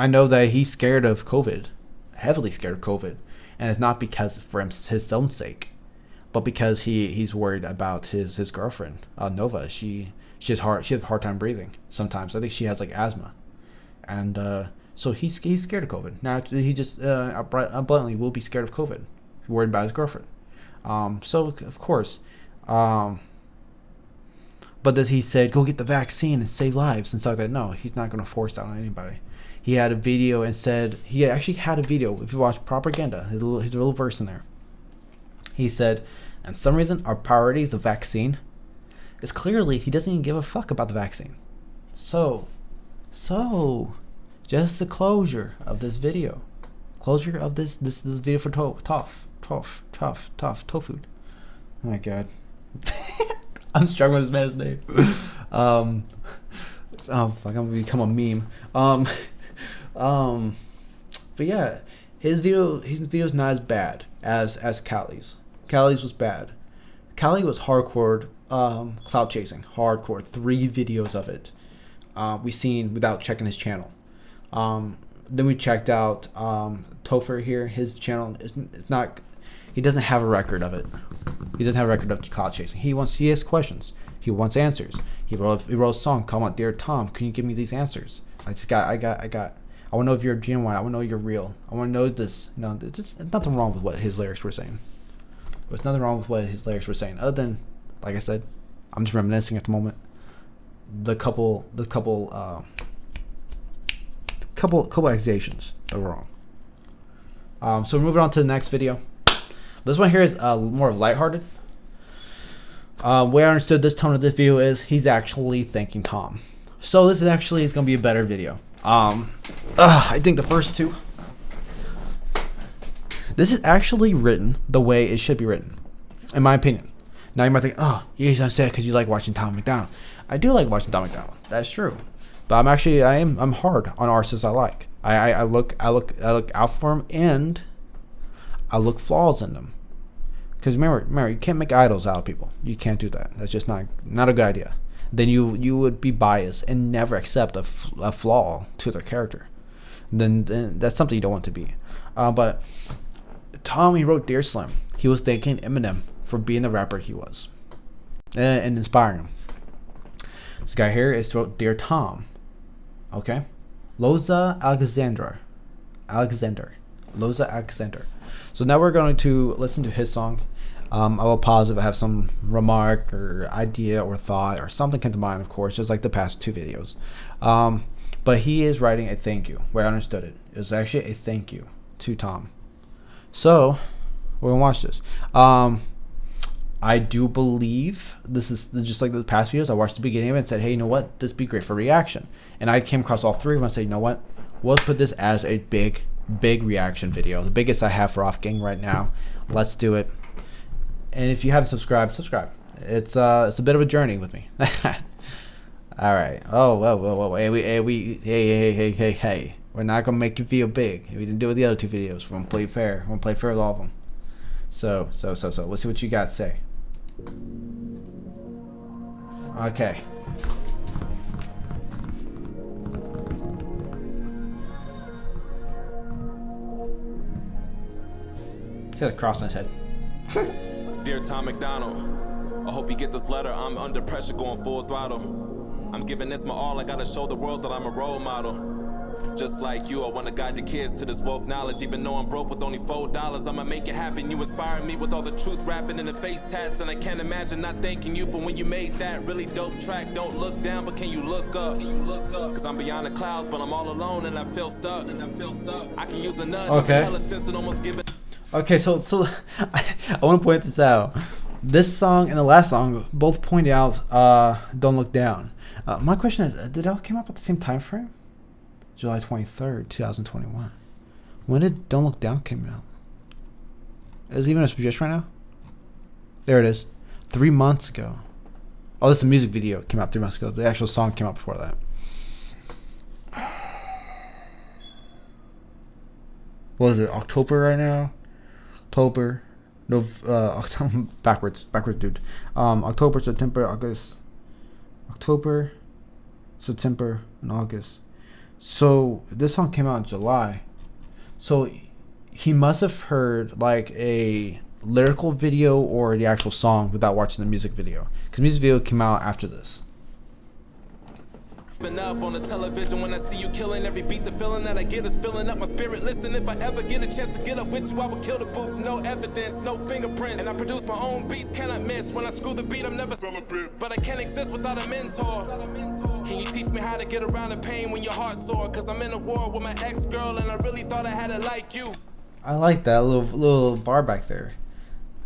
know that he's scared of COVID, heavily scared of COVID, and it's not because for his own sake, but because he's worried about his girlfriend, Nova. She has a hard time breathing sometimes. I think she has like asthma, and so he's scared of COVID. Now he just bluntly will be scared of COVID, worried about his girlfriend. So of course, but as he said, go get the vaccine and save lives and stuff like that. No, he's not going to force that on anybody. He had a video and said, he actually had a video. If you watch Propaganda, his little verse in there. He said, and some reason our priority is the vaccine. It's clearly he doesn't even give a fuck about the vaccine. So, just the closure of this video. Closure of this video for Tofu. Oh my god. I'm struggling with this man's name. Oh fuck, I'm gonna become a meme. But yeah, his video's not as bad as Callie's. Callie's was bad. Callie was hardcore cloud chasing. Hardcore. 3 videos of it. We seen without checking his channel. Then we checked out Topher here. His channel is not. He doesn't have a record of it. He doesn't have a record of cloud chasing. He has questions. He wants answers. He wrote a song called "Dear Tom, can you give me these answers?" I want to know if you're genuine. I want to know you're real. I want to know this. No, there's nothing wrong with what his lyrics were saying. There's nothing wrong with what his lyrics were saying. Other than, like I said, I'm just reminiscing at the moment. The couple accusations that were wrong. So we're moving on to the next video. This one here is more lighthearted. Way I understood this tone of this video is he's actually thanking Tom. So this is going to be a better video. I think the first 2. This is actually written the way it should be written, in my opinion. Now you might think, oh, you're upset because you like watching Tom MacDonald. I do like watching Tom MacDonald. That's true. But I'm hard on artists I like. I look out for them, and I look flaws in them. Because remember, you can't make idols out of people. You can't do that. That's just not a good idea. Then you would be biased and never accept a flaw to their character. Then that's something you don't want to be. But Tom, he wrote Dear Slim. He was thanking Eminem for being the rapper he was and inspiring him. This guy here is wrote Dear Tom. Okay, Loza Alexander. So now we're going to listen to his song. I will pause if I have some remark or idea or thought or something come to mind, of course, just like the past 2 videos. But he is writing a thank you, where I understood it. It was actually a thank you to Tom. So we're going to watch this. I do believe this is just like the past videos. I watched the beginning of it and said, hey, you know what? This would be great for reaction. And I came across all 3 of them and said, you know what? We'll put this as a big reaction video. The biggest I have for Off Gang right now. Let's do it. And if you haven't subscribed, subscribe. It's a bit of a journey with me. All right. Oh, whoa. Hey. We're not gonna make you feel big. We didn't do it with the other 2 videos. We're gonna play fair. We're gonna play fair with all of them. So. Let's see what you got to say. Okay. He has a cross on his head. Dear Tom MacDonald, I hope you get this letter. I'm under pressure going full throttle. I'm giving this my all. I gotta show the world that I'm a role model. Just like you, I wanna guide the kids to this woke knowledge. Even though I'm broke with only $4, I'ma make it happen. You inspire me with all the truth rapping in the face tats. And I can't imagine not thanking you for when you made that really dope track. Don't look down, but can you look up? Cause I'm beyond the clouds, but I'm all alone and I feel stuck. I can use a nudge. Okay. I'm hella sense and almost give it. Okay, so I want to point this out. This song and the last song both point out "Don't Look Down." My question is, did it all come up at the same time frame? July 23rd, 2021. When did "Don't Look Down" come out? Is it even a suggestion right now? There it is. 3 months ago. Oh, this is a music video. It came out 3 months ago. The actual song came out before that. What is it? October right now? October. No, October. Backwards, dude. October, September, August. October, September, and August. So this song came out in July. So he must have heard like a lyrical video or the actual song without watching the music video, because music video came out after this. Up on the television when I see you killing every beat. The feeling that I get is filling up my spirit. Listen, if I ever get a chance to get up with you, I will kill the booth. No evidence, no fingerprints, and I produce my own beats. Cannot miss when I screw the beat. I'm never celebrate, but I can't exist without a mentor. Can you teach me how to get around the pain when your heart's sore? Cause I'm in a war with my ex-girl and I really thought I had it like you. I like that little bar back there.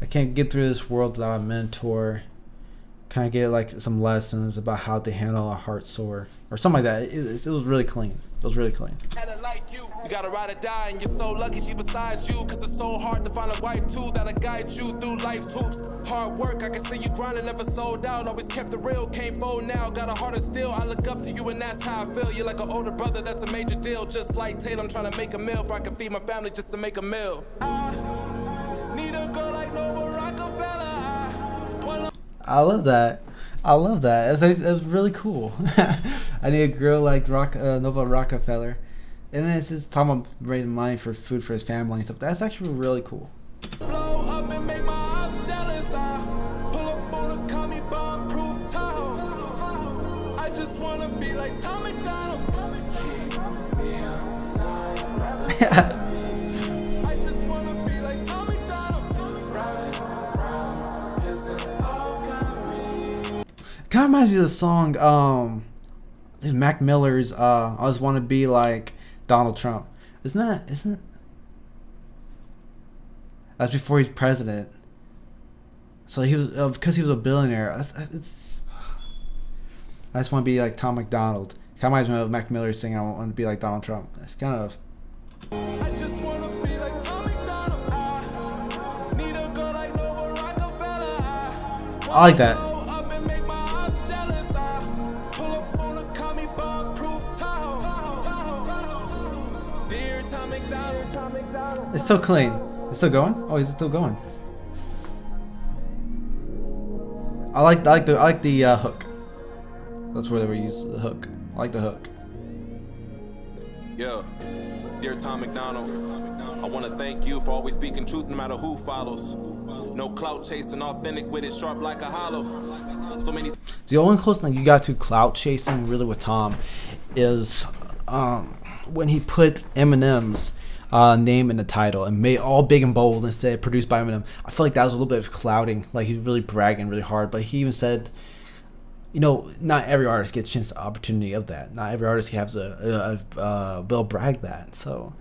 I can't get through this world without a mentor. Kind of get like some lessons about how to handle a heart sore or something like that. It was really clean. It was really clean. Like you gotta ride or die, and you're so lucky she beside you. Cause it's so hard to find a wife too that'll guide you through life's hoops. Hard work, I can see you grinding, never sold out. Always kept it real, can't fold now. Got a heart of steel, I look up to you and that's how I feel. You're like an older brother, that's a major deal. Just like Taylor, I'm trying to make a meal for I can feed my family just to make a meal. I need a girl like Nova Rockefeller. I love that. It's really cool. I need a girl like Nova Rockefeller. And then it's just talking about raising money for food for his family and stuff. That's actually really cool. Blow up and make my ops jealous. Pull up on a call me bomb-proof Tahoe. I just wanna be like Tom McDonald. I just wanna be like Tom McDonald. Kind of reminds me of the song, Mac Miller's, I Just Want to Be Like Donald Trump. Isn't it? That's before he's president. So he was, because he was a billionaire, I just want to be like Tom McDonald. Kind of reminds me of Mac Miller singing, I want to be like Donald Trump. It's kind of... I just want to be like Tom McDonald. Need a girl like Nova Rockefeller. I like that. It's still clean. It's still going? Oh, is it still going? I like the hook. That's where they were using the hook. I like the hook. Yeah. Dear Tom McDonald, I want to thank you for always speaking truth no matter who follows. No clout chasing, authentic with it, sharp like a hollow. So many. The only close thing you got to clout chasing really with Tom is when he put Eminem's name in the title and made all big and bold and said produced by Eminem. I feel like that was a little bit of clouting, like he's really bragging really hard. But he even said, you know, not every artist gets a chance, the opportunity of that. Not every artist has a Bill brag that. So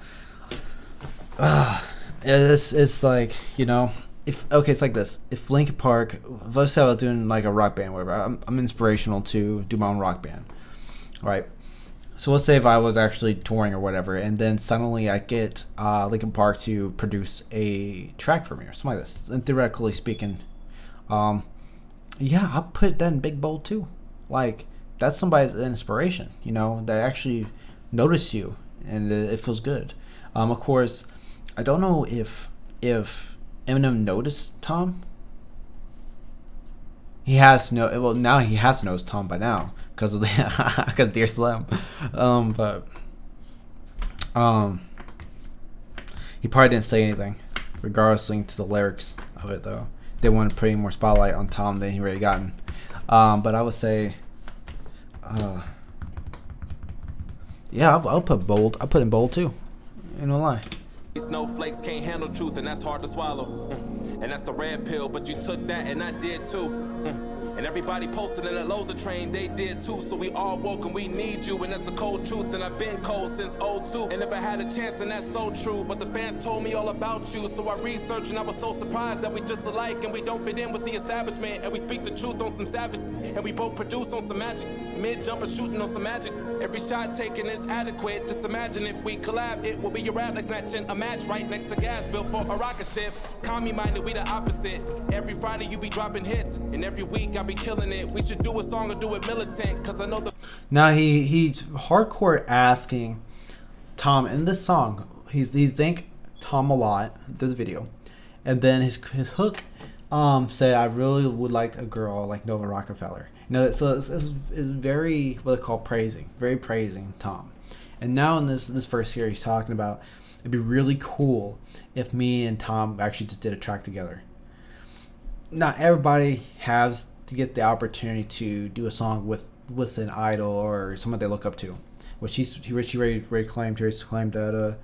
it's like, you know, it's like this. If Linkin Park, if let's say I was doing like a rock band, whatever, I'm inspirational to do my own rock band, right? So let's say if I was actually touring or whatever, and then suddenly I get Linkin Park to produce a track for me or something like this. And theoretically speaking, yeah, I'll put that in big bold too. Like, that's somebody's inspiration, you know, that actually notice you, and it feels good. Of course, I don't know if Eminem noticed Tom. He has to know. Well, now he has to know it's Tom by now because of because Dear Slim. He probably didn't say anything, regardless to the lyrics of it though. They wanted to put more spotlight on Tom than he already gotten. But I would say, Yeah, I'll put bold. I'll put in bold too. Ain't no lie. Snowflakes can't handle truth, and that's hard to swallow. And that's the red pill, but you took that, and I did too. And everybody posted in the Loza train, they did too. So we all woke and we need you, and that's the cold truth. And I've been cold since '02. And if I had a chance, and that's so true. But the fans told me all about you, so I researched, and I was so surprised that we just alike, and we don't fit in with the establishment. And we speak the truth on some savage, and we both produce on some magic. Mid jumper shooting on some magic. Every shot taken is adequate. Just imagine if we collab, it will be your rap like snatching a match right next to gas built for a rocket ship. Calm minded, we the opposite. Every Friday you be dropping hits, and every week I be killing it. We should do a song or do it militant, cause I know the. Now he's hardcore asking Tom in this song. He thank Tom a lot through the video, and then his hook said, "I really would like a girl like Nova Rockefeller." No, so it's very what they call praising, very praising Tom. And now in this verse here, he's talking about it'd be really cool if me and Tom actually just did a track together. Not everybody has to get the opportunity to do a song with an idol or someone they look up to, which he already claimed that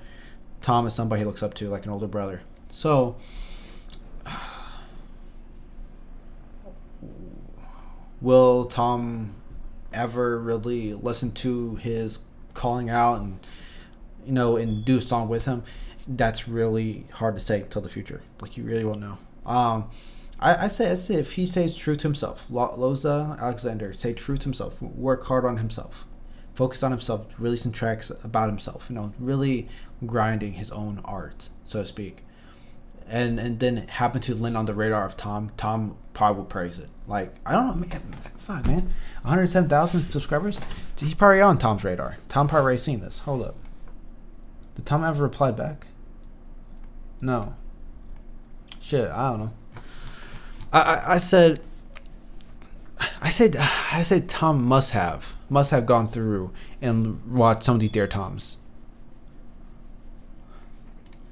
Tom is somebody he looks up to, like an older brother. So. Will Tom ever really listen to his calling out and do a song with him? That's really hard to say till the future. Like, you really won't know. I say if he stays true to himself, Loza Alexander, stay true to himself, work hard on himself, focus on himself, releasing tracks about himself, really grinding his own art, so to speak. And then happen to land on the radar of Tom probably will praise it. Like, I don't know, man. Fuck, man. 107,000 subscribers? He's probably on Tom's radar. Tom probably already seen this. Hold up. Did Tom ever reply back? No. Shit, I don't know. I said Tom must have gone through and watched some of these Dear Toms.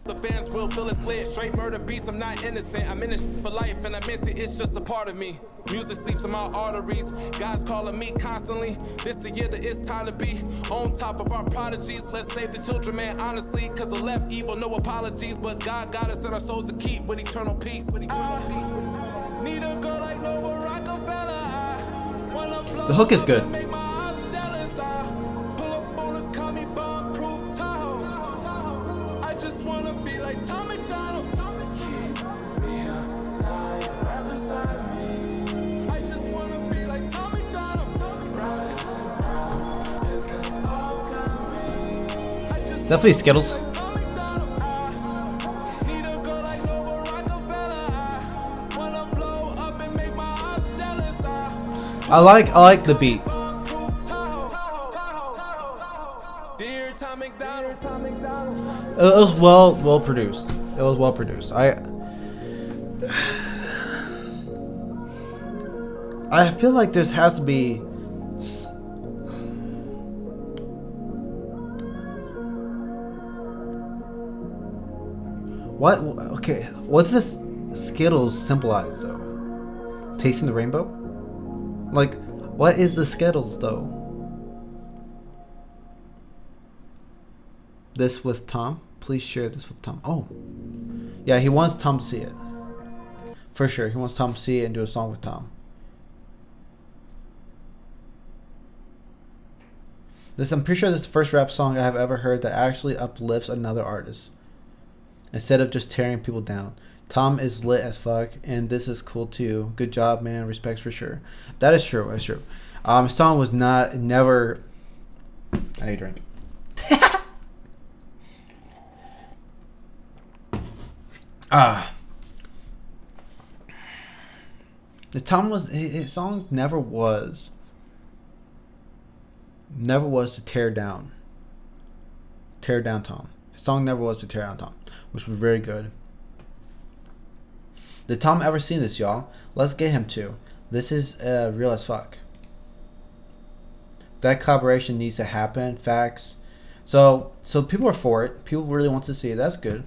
The fans will feel it's lit. Straight murder beats, I'm not innocent. I'm in this for life, and I meant it, it's just a part of me. Music sleeps in my arteries. God's calling me constantly. This the year that it's time to be on top of our prodigies. Let's save the children, man, honestly. Cause the left evil, no apologies. But God got us and our souls to keep with eternal peace. Need a girl like Nova Rockefeller. The hook is good. Just wanna be like Tom McDonald. Keep me right beside me. I just wanna be like Tom McDonald. Right, isn't all got me. Definitely Skittles. Need a girl like Nova Rockefeller. Wanna blow up and make my ops jealous. I like the beat. Dear Tom McDonald. It was well produced. It was well produced. I feel like there has to be what? Okay, what's this Skittles symbolize though? Tasting the rainbow? Like, what is the Skittles though? This with Tom? Please share this with Tom. Oh. Yeah, he wants Tom to see it. For sure. He wants Tom to see it and do a song with Tom. I'm pretty sure this is the first rap song I have ever heard that actually uplifts another artist, instead of just tearing people down. Tom is lit as fuck, and this is cool too. Good job, man. Respects for sure. That is true. That's true. His song was never... I need a drink. His song never was to tear down Tom. His song never was to tear down Tom, which was very good. Did Tom ever see this, y'all? Let's get him to. This is real as fuck. That collaboration needs to happen. Facts. So people are for it. People really want to see it. That's good.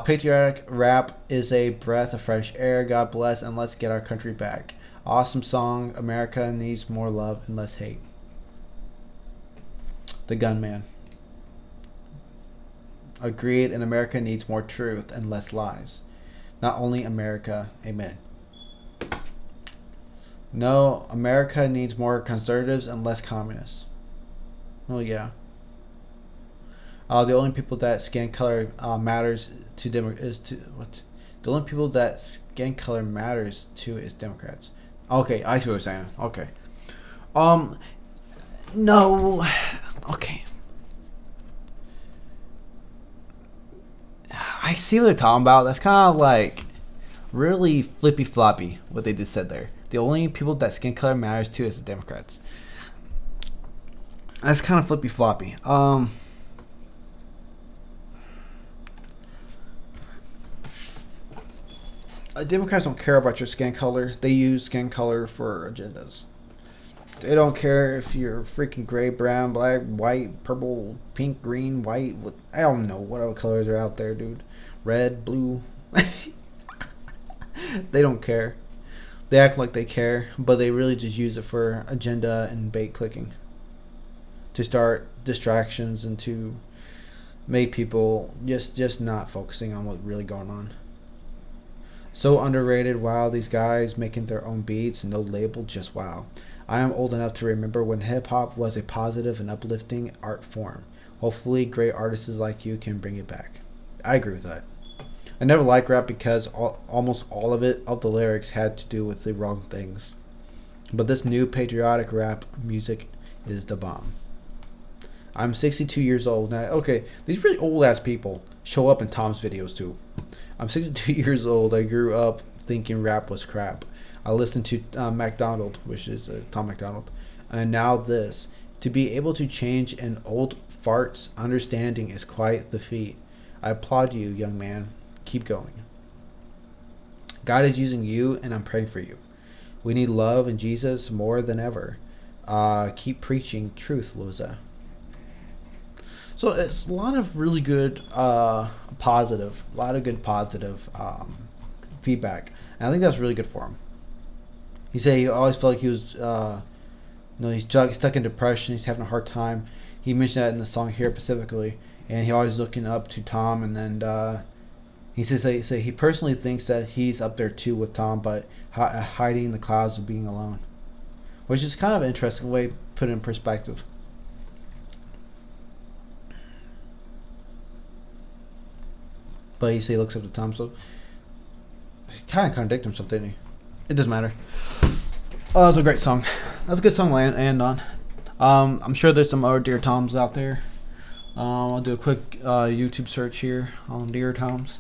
Patriotic rap is a breath of fresh air. God bless, and let's get our country back. Awesome song. America needs more love and less hate. The Gunman. Agreed, and America needs more truth and less lies. Not only America, amen. No, America needs more conservatives and less communists. Oh yeah. The only people that skin color matters to The only people that skin color matters to is Democrats. Okay, I see what you're saying. Okay. No. Okay. I see what they're talking about. That's kind of like really flippy floppy what they just said there. The only people that skin color matters to is the Democrats. That's kind of flippy floppy. Democrats don't care about your skin color. They use skin color for agendas. They don't care if you're freaking gray, brown, black, white, purple, pink, green, white. I don't know what other colors are out there, dude. Red, blue. They don't care. They act like they care, but they really just use it for agenda and bait clicking. To start distractions and to make people just not focusing on what's really going on. So underrated. Wow, these guys making their own beats, no label, just wow. I am old enough to remember when hip-hop was a positive and uplifting art form. Hopefully great artists like you can bring it back. I agree with that. I never liked rap because almost all of the lyrics had to do with the wrong things. But this new patriotic rap music is the bomb. I'm 62 years old now. Okay, these really old ass people show up in Tom's videos too. I'm 62 years old. I grew up thinking rap was crap. I listened to MacDonald, which is Tom MacDonald, and now this. To be able to change an old fart's understanding is quite the feat. I applaud you, young man. Keep going. God is using you, and I'm praying for you. We need love and Jesus more than ever. Keep preaching truth, Loza. So it's a lot of really good positive feedback. And I think that's really good for him. He said he always felt like he was, he's stuck in depression. He's having a hard time. He mentioned that in the song here specifically. And he always looking up to Tom. And then he says he personally thinks that he's up there too with Tom, but hiding in the clouds of being alone. Which is kind of an interesting way to put it in perspective. But he looks up to Tom, so he kind of contradicted himself, didn't he? It doesn't matter. Oh, that was a great song. That was a good song to end on. I'm sure there's some other Dear Toms out there. I'll do a quick YouTube search here on Dear Toms.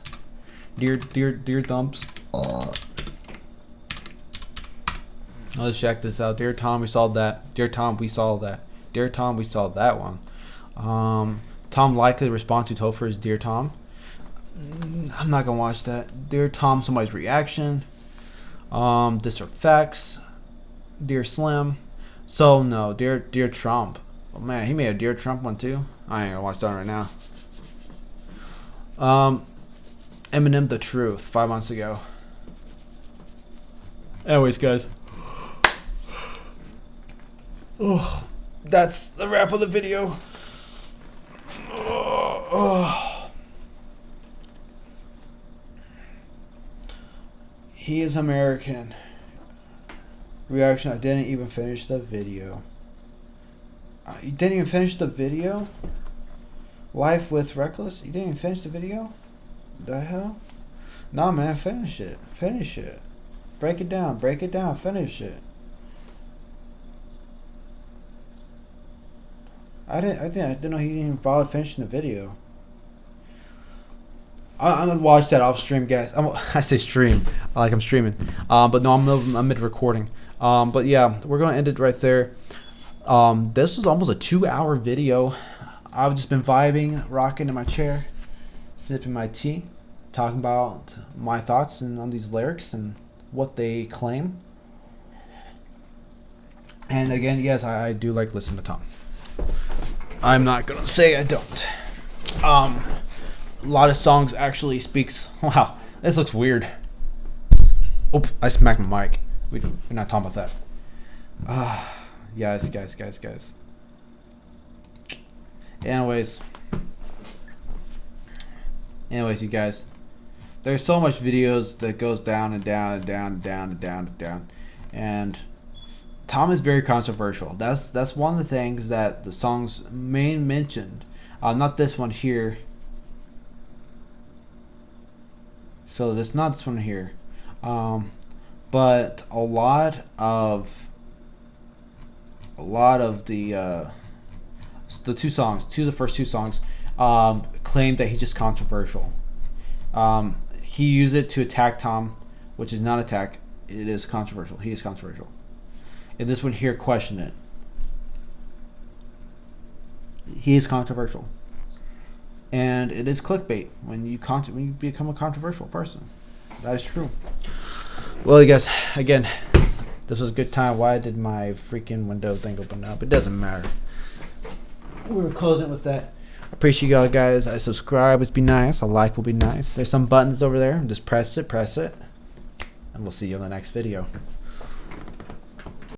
Dear Thumps. Let's check this out. Dear Tom, we saw that. Dear Tom, we saw that. Dear Tom, we saw that one. Tom likely respond to Topher's Dear Tom. I'm not gonna watch that. Dear Tom, somebody's reaction. Disrespects. Dear Slim. So no, Dear Trump. Oh man, he made a Dear Trump one too. I ain't gonna watch that right now. Eminem The Truth 5 months ago. Anyways, guys. Oh, that's the wrap of the video. He is American. Reaction, I didn't even finish the video. You didn't even finish the video? Life with Reckless? You didn't even finish the video? The hell? Nah, man, finish it. Finish it. Break it down. Finish it. I didn't know he didn't even bother finishing the video. I'm gonna watch that off stream, guys. I say stream, like I'm streaming. But no, I'm mid recording. But yeah, we're gonna end it right there. This was almost a 2-hour video. I've just been vibing, rocking in my chair, sipping my tea, talking about my thoughts on these lyrics and what they claim. And again, yes, I do like listening to Tom. I'm not gonna say I don't. A lot of songs actually speaks. Wow, this looks weird. Oop! I smacked my mic. We're not talking about that. Guys. Anyways, you guys, there's so much videos that goes down and down and down and down and down and down, and Tom is very controversial. That's one of the things that the songs main mentioned. Not this one here. So there's not this one here, but a lot of the first two songs claim that he's just controversial. He used it to attack Tom, which is not attack. It is controversial. He is controversial. And this one here, question it. He is controversial. And it is clickbait when you become a controversial person. That is true. Well, you guys, again, this was a good time. Why did my freaking window thing open up? It doesn't matter. We're closing with that. I appreciate y'all, guys. I subscribe. It's be nice. A like will be nice. There's some buttons over there. Just press it. And we'll see you in the next video.